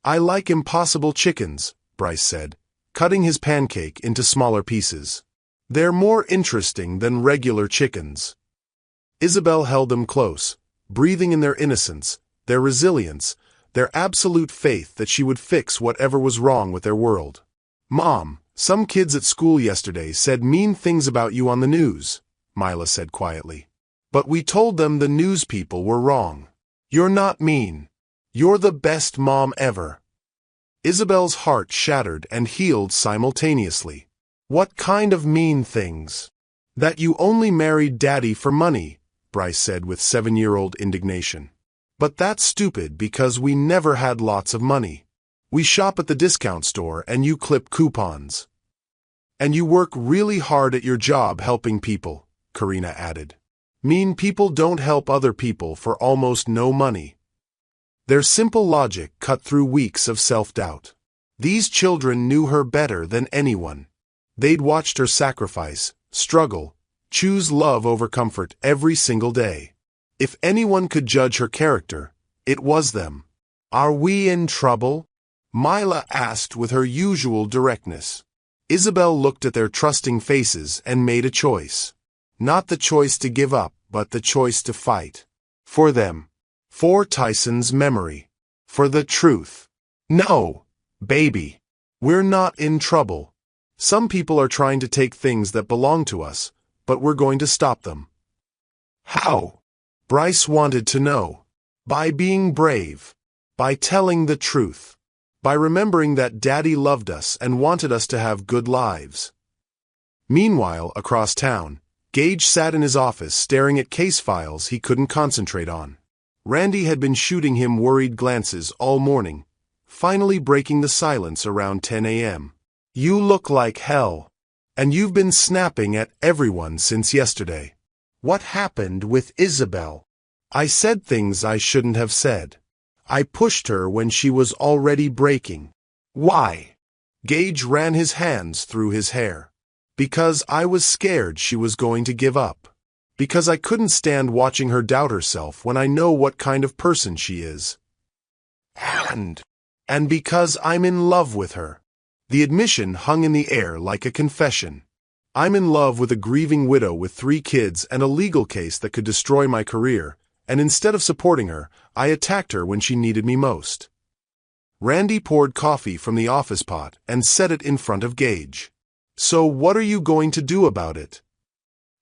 I like impossible chickens, Bryce said, cutting his pancake into smaller pieces. They're more interesting than regular chickens. Isabel held them close, breathing in their innocence, their resilience, their absolute faith that she would fix whatever was wrong with their world. Mom, some kids at school yesterday said mean things about you on the news, Mila said quietly. But we told them the news people were wrong. You're not mean. You're the best mom ever. Isabel's heart shattered and healed simultaneously. What kind of mean things? That you only married Daddy for money, Bryce said with 7-year-old indignation. But that's stupid because we never had lots of money. We shop at the discount store and you clip coupons. And you work really hard at your job helping people, Karina added. Mean people don't help other people for almost no money. Their simple logic cut through weeks of self-doubt. These children knew her better than anyone. They'd watched her sacrifice, struggle, choose love over comfort every single day. If anyone could judge her character, it was them. Are we in trouble? Mila asked with her usual directness. Isabel looked at their trusting faces and made a choice. Not the choice to give up, but the choice to fight. For them. For Tyson's memory. For the truth. No, baby. We're not in trouble. Some people are trying to take things that belong to us, but we're going to stop them. How? Bryce wanted to know. By being brave. By telling the truth. By remembering that Daddy loved us and wanted us to have good lives. Meanwhile, across town, Gage sat in his office staring at case files he couldn't concentrate on. Randy had been shooting him worried glances all morning, finally breaking the silence around 10 a.m. You look like hell. And you've been snapping at everyone since yesterday. What happened with Isabel? I said things I shouldn't have said. I pushed her when she was already breaking. Why? Gage ran his hands through his hair. Because I was scared she was going to give up. Because I couldn't stand watching her doubt herself when I know what kind of person she is. And because I'm in love with her. The admission hung in the air like a confession. I'm in love with a grieving widow with 3 kids and a legal case that could destroy my career, and instead of supporting her, I attacked her when she needed me most. Randy poured coffee from the office pot and set it in front of Gage. So what are you going to do about it?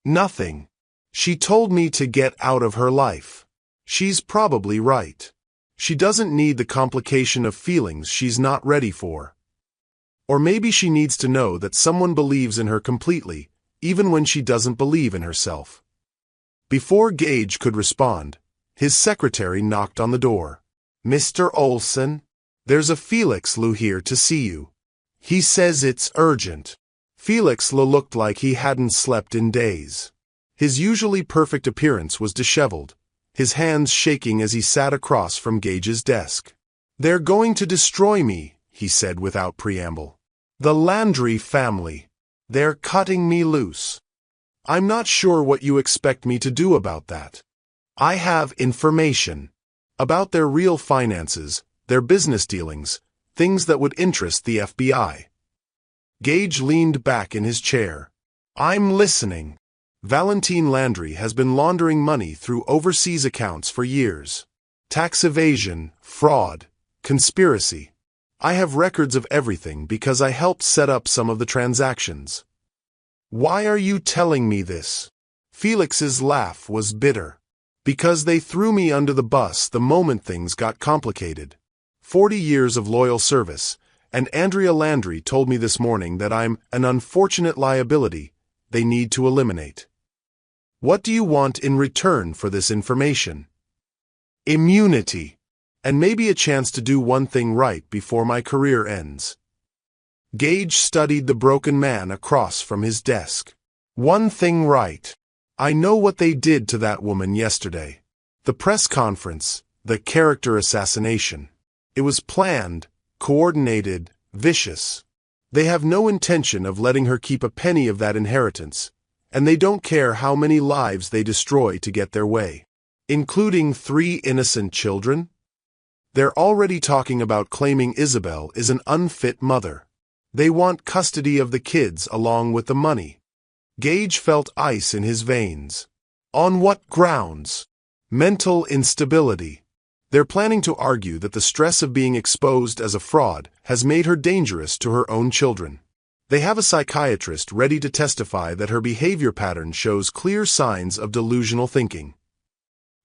Nothing. She told me to get out of her life. She's probably right. She doesn't need the complication of feelings she's not ready for. Or maybe she needs to know that someone believes in her completely, even when she doesn't believe in herself. Before Gage could respond, his secretary knocked on the door. Mr. Olson, there's a Felix Lu here to see you. He says it's urgent. Felix Lu looked like he hadn't slept in days. His usually perfect appearance was disheveled, his hands shaking as he sat across from Gage's desk. They're going to destroy me, he said without preamble. The Landry family. They're cutting me loose. I'm not sure what you expect me to do about that. I have information about their real finances, their business dealings, things that would interest the FBI. Gage leaned back in his chair. I'm listening. Valentine Landry has been laundering money through overseas accounts for years. Tax evasion, fraud, conspiracy. I have records of everything because I helped set up some of the transactions. Why are you telling me this? Felix's laugh was bitter. Because they threw me under the bus the moment things got complicated. 40 years of loyal service, and Andrea Landry told me this morning that I'm an unfortunate liability they need to eliminate. What do you want in return for this information? Immunity. And maybe a chance to do one thing right before my career ends. Gage studied the broken man across from his desk. One thing right. I know what they did to that woman yesterday. The press conference, the character assassination. It was planned, coordinated, vicious. They have no intention of letting her keep a penny of that inheritance, and they don't care how many lives they destroy to get their way. Including 3 innocent children? They're already talking about claiming Isabel is an unfit mother. They want custody of the kids along with the money. Gage felt ice in his veins. On what grounds? Mental instability. They're planning to argue that the stress of being exposed as a fraud has made her dangerous to her own children. They have a psychiatrist ready to testify that her behavior pattern shows clear signs of delusional thinking.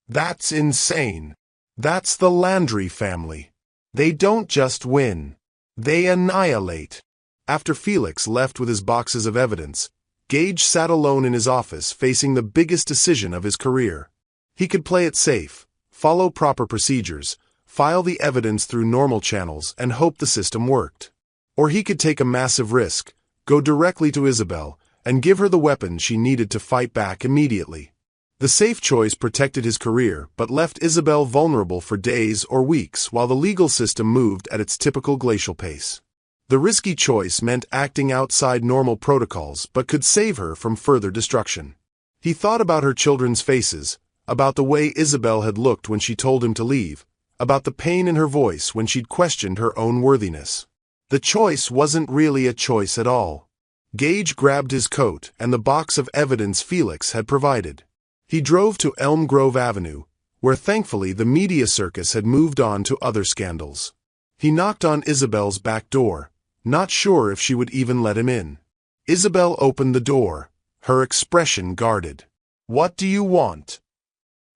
That's insane. That's the Landry family. They don't just win. They annihilate. After Felix left with his boxes of evidence, Gage sat alone in his office facing the biggest decision of his career. He could play it safe, follow proper procedures, file the evidence through normal channels and hope the system worked. Or he could take a massive risk, go directly to Isabel, and give her the weapons she needed to fight back immediately. The safe choice protected his career but left Isabel vulnerable for days or weeks while the legal system moved at its typical glacial pace. The risky choice meant acting outside normal protocols but could save her from further destruction. He thought about her children's faces, about the way Isabel had looked when she told him to leave, about the pain in her voice when she'd questioned her own worthiness. The choice wasn't really a choice at all. Gage grabbed his coat and the box of evidence Felix had provided. He drove to Elm Grove Avenue, where thankfully the media circus had moved on to other scandals. He knocked on Isabel's back door, not sure if she would even let him in. Isabel opened the door, her expression guarded. What do you want?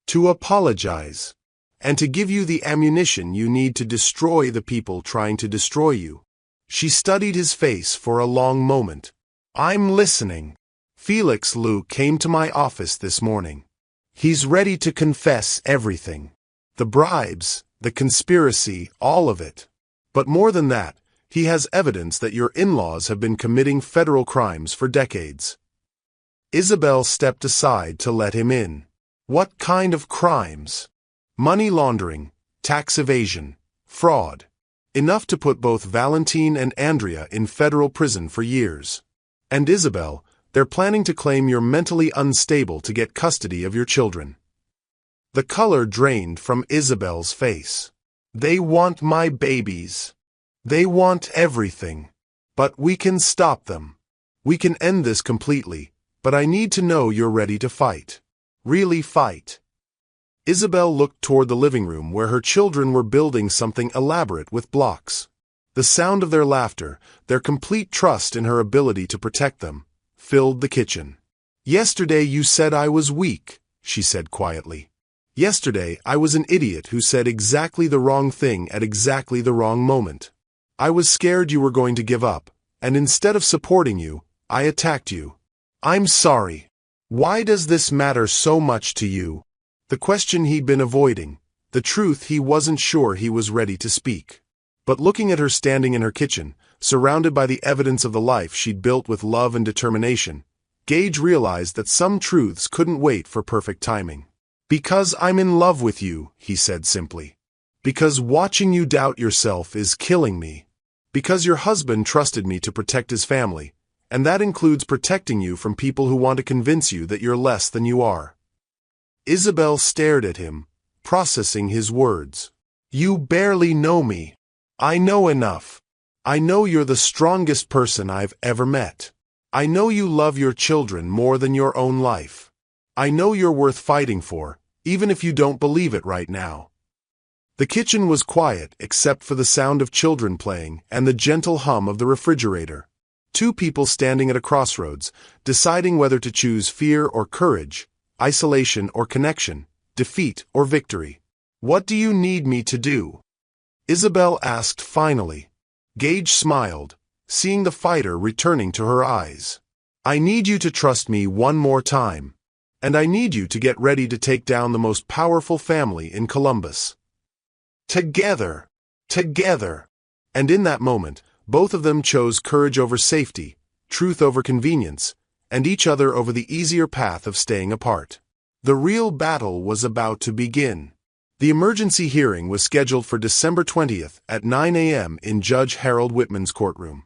To apologize. And to give you the ammunition you need to destroy the people trying to destroy you. She studied his face for a long moment. I'm listening. Felix Lu came to my office this morning. He's ready to confess everything. The bribes, the conspiracy, all of it. But more than that, he has evidence that your in-laws have been committing federal crimes for decades. Isabel stepped aside to let him in. What kind of crimes? Money laundering, tax evasion, fraud. Enough to put both Valentine and Andrea in federal prison for years. And Isabel, They're planning to claim you're mentally unstable to get custody of your children. The color drained from Isabel's face. They want my babies. They want everything. But we can stop them. We can end this completely, but I need to know you're ready to fight. Really fight. Isabel looked toward the living room where her children were building something elaborate with blocks. The sound of their laughter, their complete trust in her ability to protect them, filled the kitchen. Yesterday you said I was weak, she said quietly. Yesterday I was an idiot who said exactly the wrong thing at exactly the wrong moment. I was scared you were going to give up, and instead of supporting you, I attacked you. I'm sorry. Why does this matter so much to you? The question he'd been avoiding, the truth he wasn't sure he was ready to speak. But looking at her standing in her kitchen, surrounded by the evidence of the life she'd built with love and determination, Gage realized that some truths couldn't wait for perfect timing. Because I'm in love with you, he said simply. Because watching you doubt yourself is killing me. Because your husband trusted me to protect his family, and that includes protecting you from people who want to convince you that you're less than you are. Isabel stared at him, processing his words. You barely know me. I know enough. I know you're the strongest person I've ever met. I know you love your children more than your own life. I know you're worth fighting for, even if you don't believe it right now. The kitchen was quiet except for the sound of children playing and the gentle hum of the refrigerator. Two people standing at a crossroads, deciding whether to choose fear or courage, isolation or connection, defeat or victory. What do you need me to do? Isabel asked finally. Gage smiled, seeing the fighter returning to her eyes. I need you to trust me one more time. And I need you to get ready to take down the most powerful family in Columbus. Together. Together. And in that moment, both of them chose courage over safety, truth over convenience, and each other over the easier path of staying apart. The real battle was about to begin. The emergency hearing was scheduled for December 20th at 9 a.m. in Judge Harold Whitman's courtroom.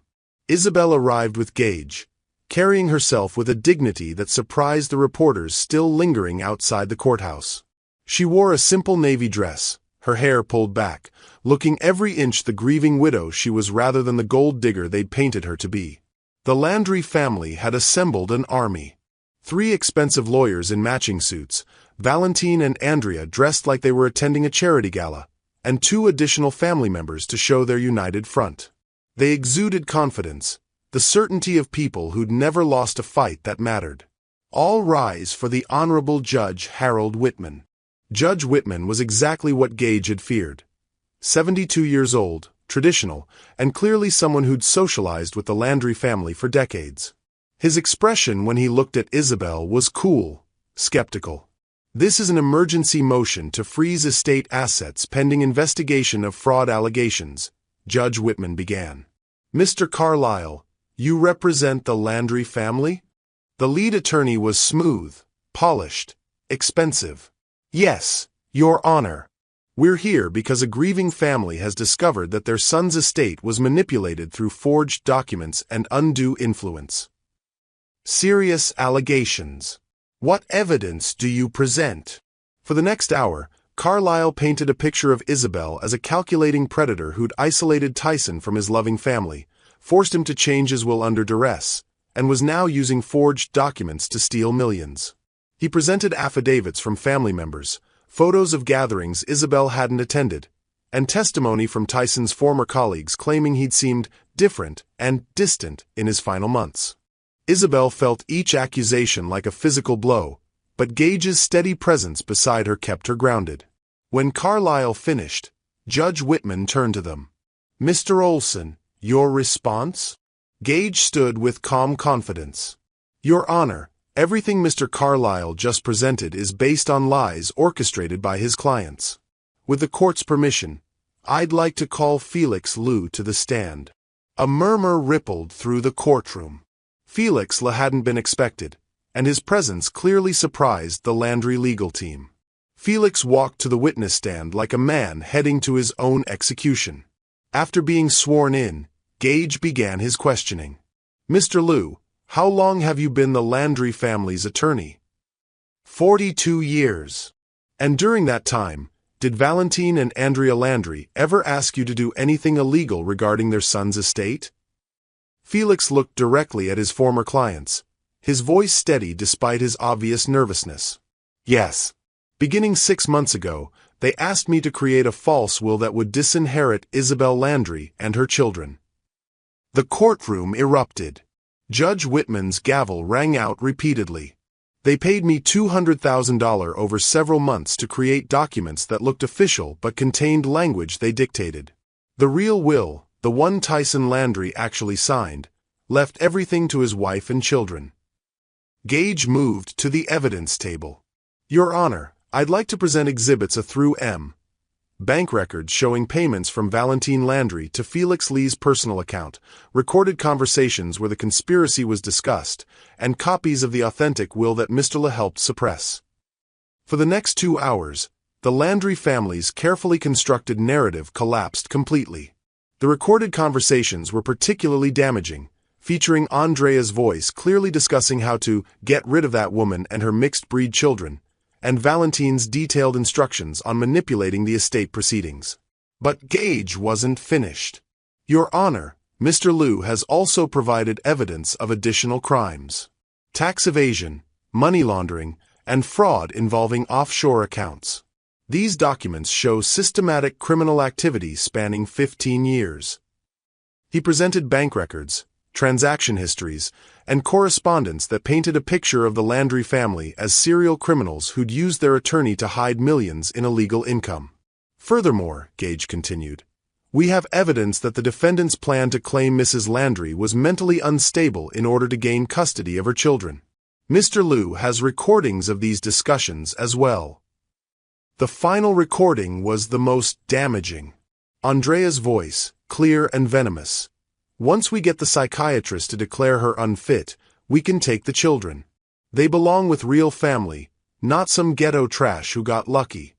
Isabel arrived with Gage, carrying herself with a dignity that surprised the reporters still lingering outside the courthouse. She wore a simple navy dress, her hair pulled back, looking every inch the grieving widow she was rather than the gold digger they'd painted her to be. The Landry family had assembled an army. 3 expensive lawyers in matching suits, Valentine and Andrea dressed like they were attending a charity gala, and 2 additional family members to show their united front. They exuded confidence, the certainty of people who'd never lost a fight that mattered. All rise for the Honorable Judge Harold Whitman. Judge Whitman was exactly what Gage had feared. 72 years old, traditional, and clearly someone who'd socialized with the Landry family for decades. His expression when he looked at Isabel was cool, skeptical. This is an emergency motion to freeze estate assets pending investigation of fraud allegations, Judge Whitman began. Mr. Carlyle, you represent the Landry family? The lead attorney was smooth, polished, expensive. Yes, Your Honor. We're here because a grieving family has discovered that their son's estate was manipulated through forged documents and undue influence. Serious allegations. What evidence do you present? For the next hour, Carlyle painted a picture of Isabel as a calculating predator who'd isolated Tyson from his loving family, forced him to change his will under duress, and was now using forged documents to steal millions. He presented affidavits from family members, photos of gatherings Isabel hadn't attended, and testimony from Tyson's former colleagues claiming he'd seemed different and distant in his final months. Isabel felt each accusation like a physical blow, but Gage's steady presence beside her kept her grounded. When Carlyle finished, Judge Whitman turned to them. Mr. Olson, your response? Gage stood with calm confidence. Your Honor, everything Mr. Carlyle just presented is based on lies orchestrated by his clients. With the court's permission, I'd like to call Felix Liu to the stand. A murmur rippled through the courtroom. Felix Liu hadn't been expected, and his presence clearly surprised the Landry legal team. Felix walked to the witness stand like a man heading to his own execution. After being sworn in, Gage began his questioning. Mr. Liu, How long have you been the Landry family's attorney? 42 years. And during that time, did Valentine and Andrea Landry ever ask you to do anything illegal regarding their son's estate? Felix looked directly at his former clients, his voice steady despite his obvious nervousness. Yes. Beginning 6 months ago, they asked me to create a false will that would disinherit Isabel Landry and her children. The courtroom erupted. Judge Whitman's gavel rang out repeatedly. They paid me $200,000 over several months to create documents that looked official but contained language they dictated. The real will, the one Tyson Landry actually signed, left everything to his wife and children. Gage moved to the evidence table. Your Honor, I'd like to present exhibits A through M. Bank records showing payments from Valentine Landry to Felix Lee's personal account, recorded conversations where the conspiracy was discussed, and copies of the authentic will that Mr. Le helped suppress. For the next 2 hours, the Landry family's carefully constructed narrative collapsed completely. The recorded conversations were particularly damaging, featuring Andrea's voice clearly discussing how to get rid of that woman and her mixed-breed children, and Valentine's detailed instructions on manipulating the estate proceedings. But Gage wasn't finished. Your Honor, Mr. Liu has also provided evidence of additional crimes: tax evasion, money laundering, and fraud involving offshore accounts. These documents show systematic criminal activity spanning 15 years. He presented bank records, transaction histories, and correspondence that painted a picture of the Landry family as serial criminals who'd used their attorney to hide millions in illegal income. Furthermore, Gage continued, we have evidence that the defendants planned to claim Mrs. Landry was mentally unstable in order to gain custody of her children. Mr. Liu has recordings of these discussions as well. The final recording was the most damaging. Andrea's voice, clear and venomous. Once we get the psychiatrist to declare her unfit, we can take the children. They belong with real family, not some ghetto trash who got lucky.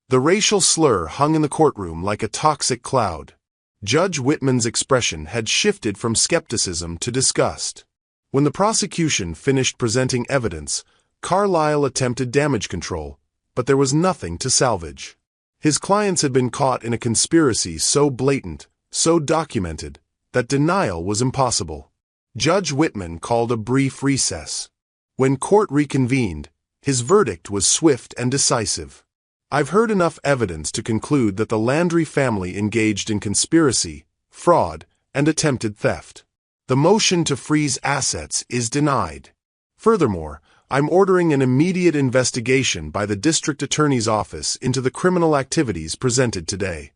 The racial slur hung in the courtroom like a toxic cloud. Judge Whitman's expression had shifted from skepticism to disgust. When the prosecution finished presenting evidence, Carlyle attempted damage control, but there was nothing to salvage. His clients had been caught in a conspiracy so blatant, so documented, that denial was impossible. Judge Whitman called a brief recess. When court reconvened, his verdict was swift and decisive. I've heard enough evidence to conclude that the Landry family engaged in conspiracy, fraud, and attempted theft. The motion to freeze assets is denied. Furthermore, I'm ordering an immediate investigation by the district attorney's office into the criminal activities presented today.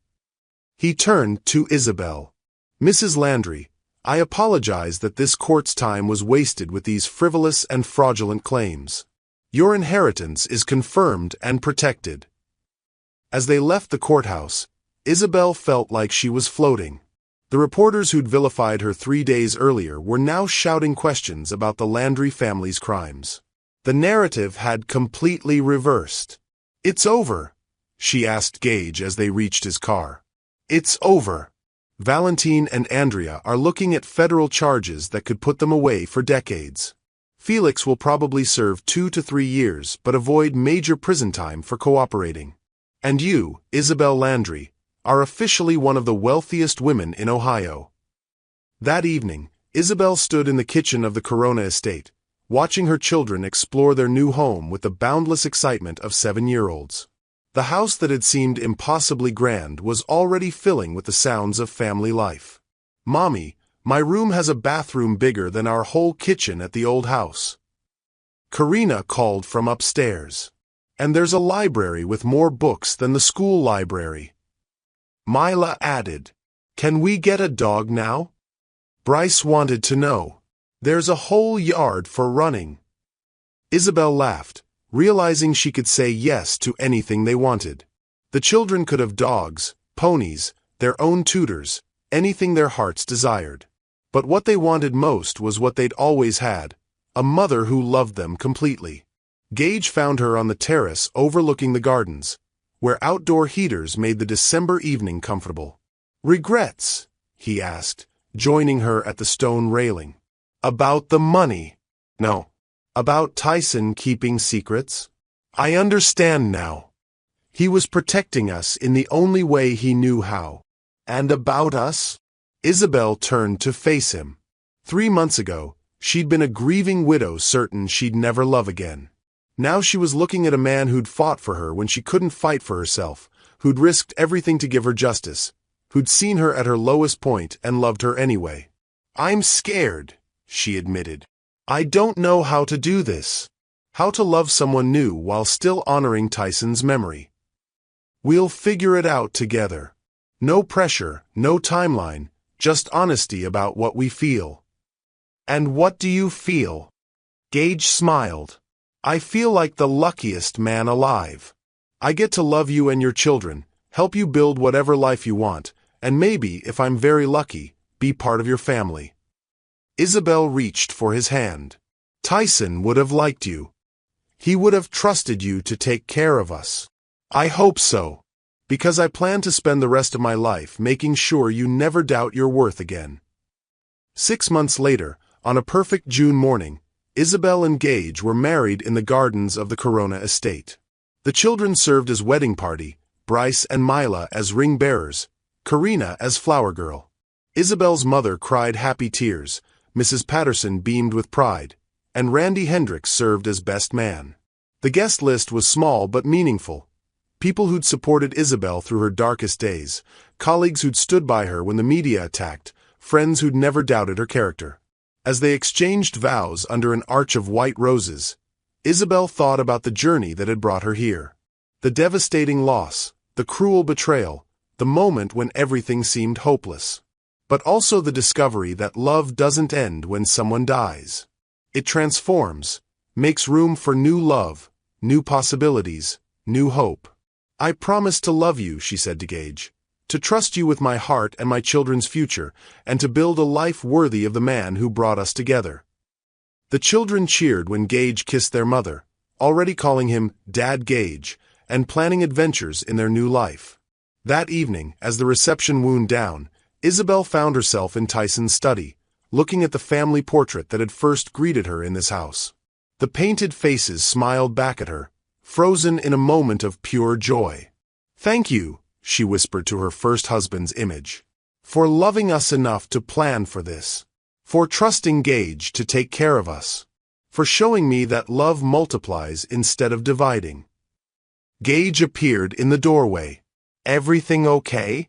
He turned to Isabel. Mrs. Landry, I apologize that this court's time was wasted with these frivolous and fraudulent claims. Your inheritance is confirmed and protected. As they left the courthouse, Isabel felt like she was floating. The reporters who'd vilified her 3 days earlier were now shouting questions about the Landry family's crimes. The narrative had completely reversed. It's over, she asked Gage as they reached his car. It's over. Valentine and Andrea are looking at federal charges that could put them away for decades. Felix will probably serve 2 to 3 years but avoid major prison time for cooperating. And you, Isabel Landry, are officially one of the wealthiest women in Ohio. That evening, Isabel stood in the kitchen of the Corona estate, watching her children explore their new home with the boundless excitement of 7-year-olds. The house that had seemed impossibly grand was already filling with the sounds of family life. Mommy, my room has a bathroom bigger than our whole kitchen at the old house. Karina called from upstairs. And there's a library with more books than the school library. Mila added, can we get a dog now? Bryce wanted to know. There's a whole yard for running. Isabel laughed, realizing she could say yes to anything they wanted. The children could have dogs, ponies, their own tutors, anything their hearts desired. But what they wanted most was what they'd always had, a mother who loved them completely. Gage found her on the terrace overlooking the gardens, where outdoor heaters made the December evening comfortable. Regrets? He asked, joining her at the stone railing. About the money. No. About Tyson keeping secrets? I understand now. He was protecting us in the only way he knew how. And about us? Isabel turned to face him. 3 months ago, she'd been a grieving widow certain she'd never love again. Now she was looking at a man who'd fought for her when she couldn't fight for herself, who'd risked everything to give her justice, who'd seen her at her lowest point and loved her anyway. I'm scared, she admitted. I don't know how to do this. How to love someone new while still honoring Tyson's memory. We'll figure it out together. No pressure, no timeline, just honesty about what we feel. And what do you feel? Gage smiled. I feel like the luckiest man alive. I get to love you and your children, help you build whatever life you want, and maybe, if I'm very lucky, be part of your family. Isabel reached for his hand. Tyson would have liked you. He would have trusted you to take care of us. I hope so, because I plan to spend the rest of my life making sure you never doubt your worth again. 6 months later, on a perfect June morning, Isabel and Gage were married in the gardens of the Corona estate. The children served as wedding party, Bryce and Mila as ring bearers, Karina as flower girl. Isabel's mother cried happy tears, Mrs. Patterson beamed with pride, and Randy Hendricks served as best man. The guest list was small but meaningful. People who'd supported Isabel through her darkest days, colleagues who'd stood by her when the media attacked, friends who'd never doubted her character. As they exchanged vows under an arch of white roses, Isabel thought about the journey that had brought her here. The devastating loss, the cruel betrayal, the moment when everything seemed hopeless. But also the discovery that love doesn't end when someone dies. It transforms, makes room for new love, new possibilities, new hope. I promise to love you, she said to Gage, to trust you with my heart and my children's future, and to build a life worthy of the man who brought us together. The children cheered when Gage kissed their mother, already calling him Dad Gage, and planning adventures in their new life. That evening, as the reception wound down, Isabel found herself in Tyson's study, looking at the family portrait that had first greeted her in this house. The painted faces smiled back at her, frozen in a moment of pure joy. Thank you, she whispered to her first husband's image, for loving us enough to plan for this, for trusting Gage to take care of us, for showing me that love multiplies instead of dividing. Gage appeared in the doorway. Everything okay?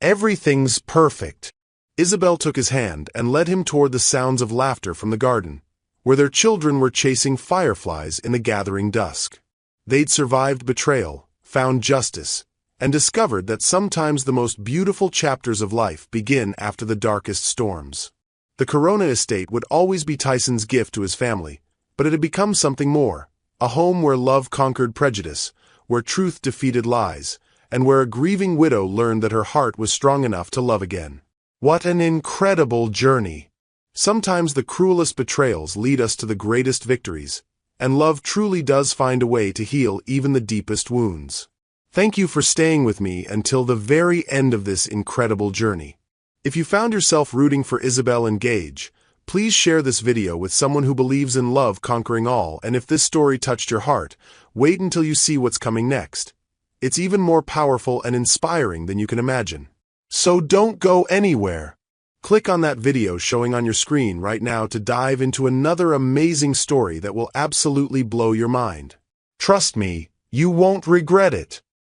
Everything's perfect. Isabel took his hand and led him toward the sounds of laughter from the garden, where their children were chasing fireflies in the gathering dusk. They'd survived betrayal, found justice, and discovered that sometimes the most beautiful chapters of life begin after the darkest storms. The Corona estate would always be Tyson's gift to his family, but it had become something more, a home where love conquered prejudice, where truth defeated lies, and where a grieving widow learned that her heart was strong enough to love again. What an incredible journey! Sometimes the cruelest betrayals lead us to the greatest victories, and love truly does find a way to heal even the deepest wounds. Thank you for staying with me until the very end of this incredible journey. If you found yourself rooting for Isabel and Gage, please share this video with someone who believes in love conquering all, and if this story touched your heart, wait until you see what's coming next. It's even more powerful and inspiring than you can imagine. So don't go anywhere. Click on that video showing on your screen right now to dive into another amazing story that will absolutely blow your mind. Trust me, you won't regret it.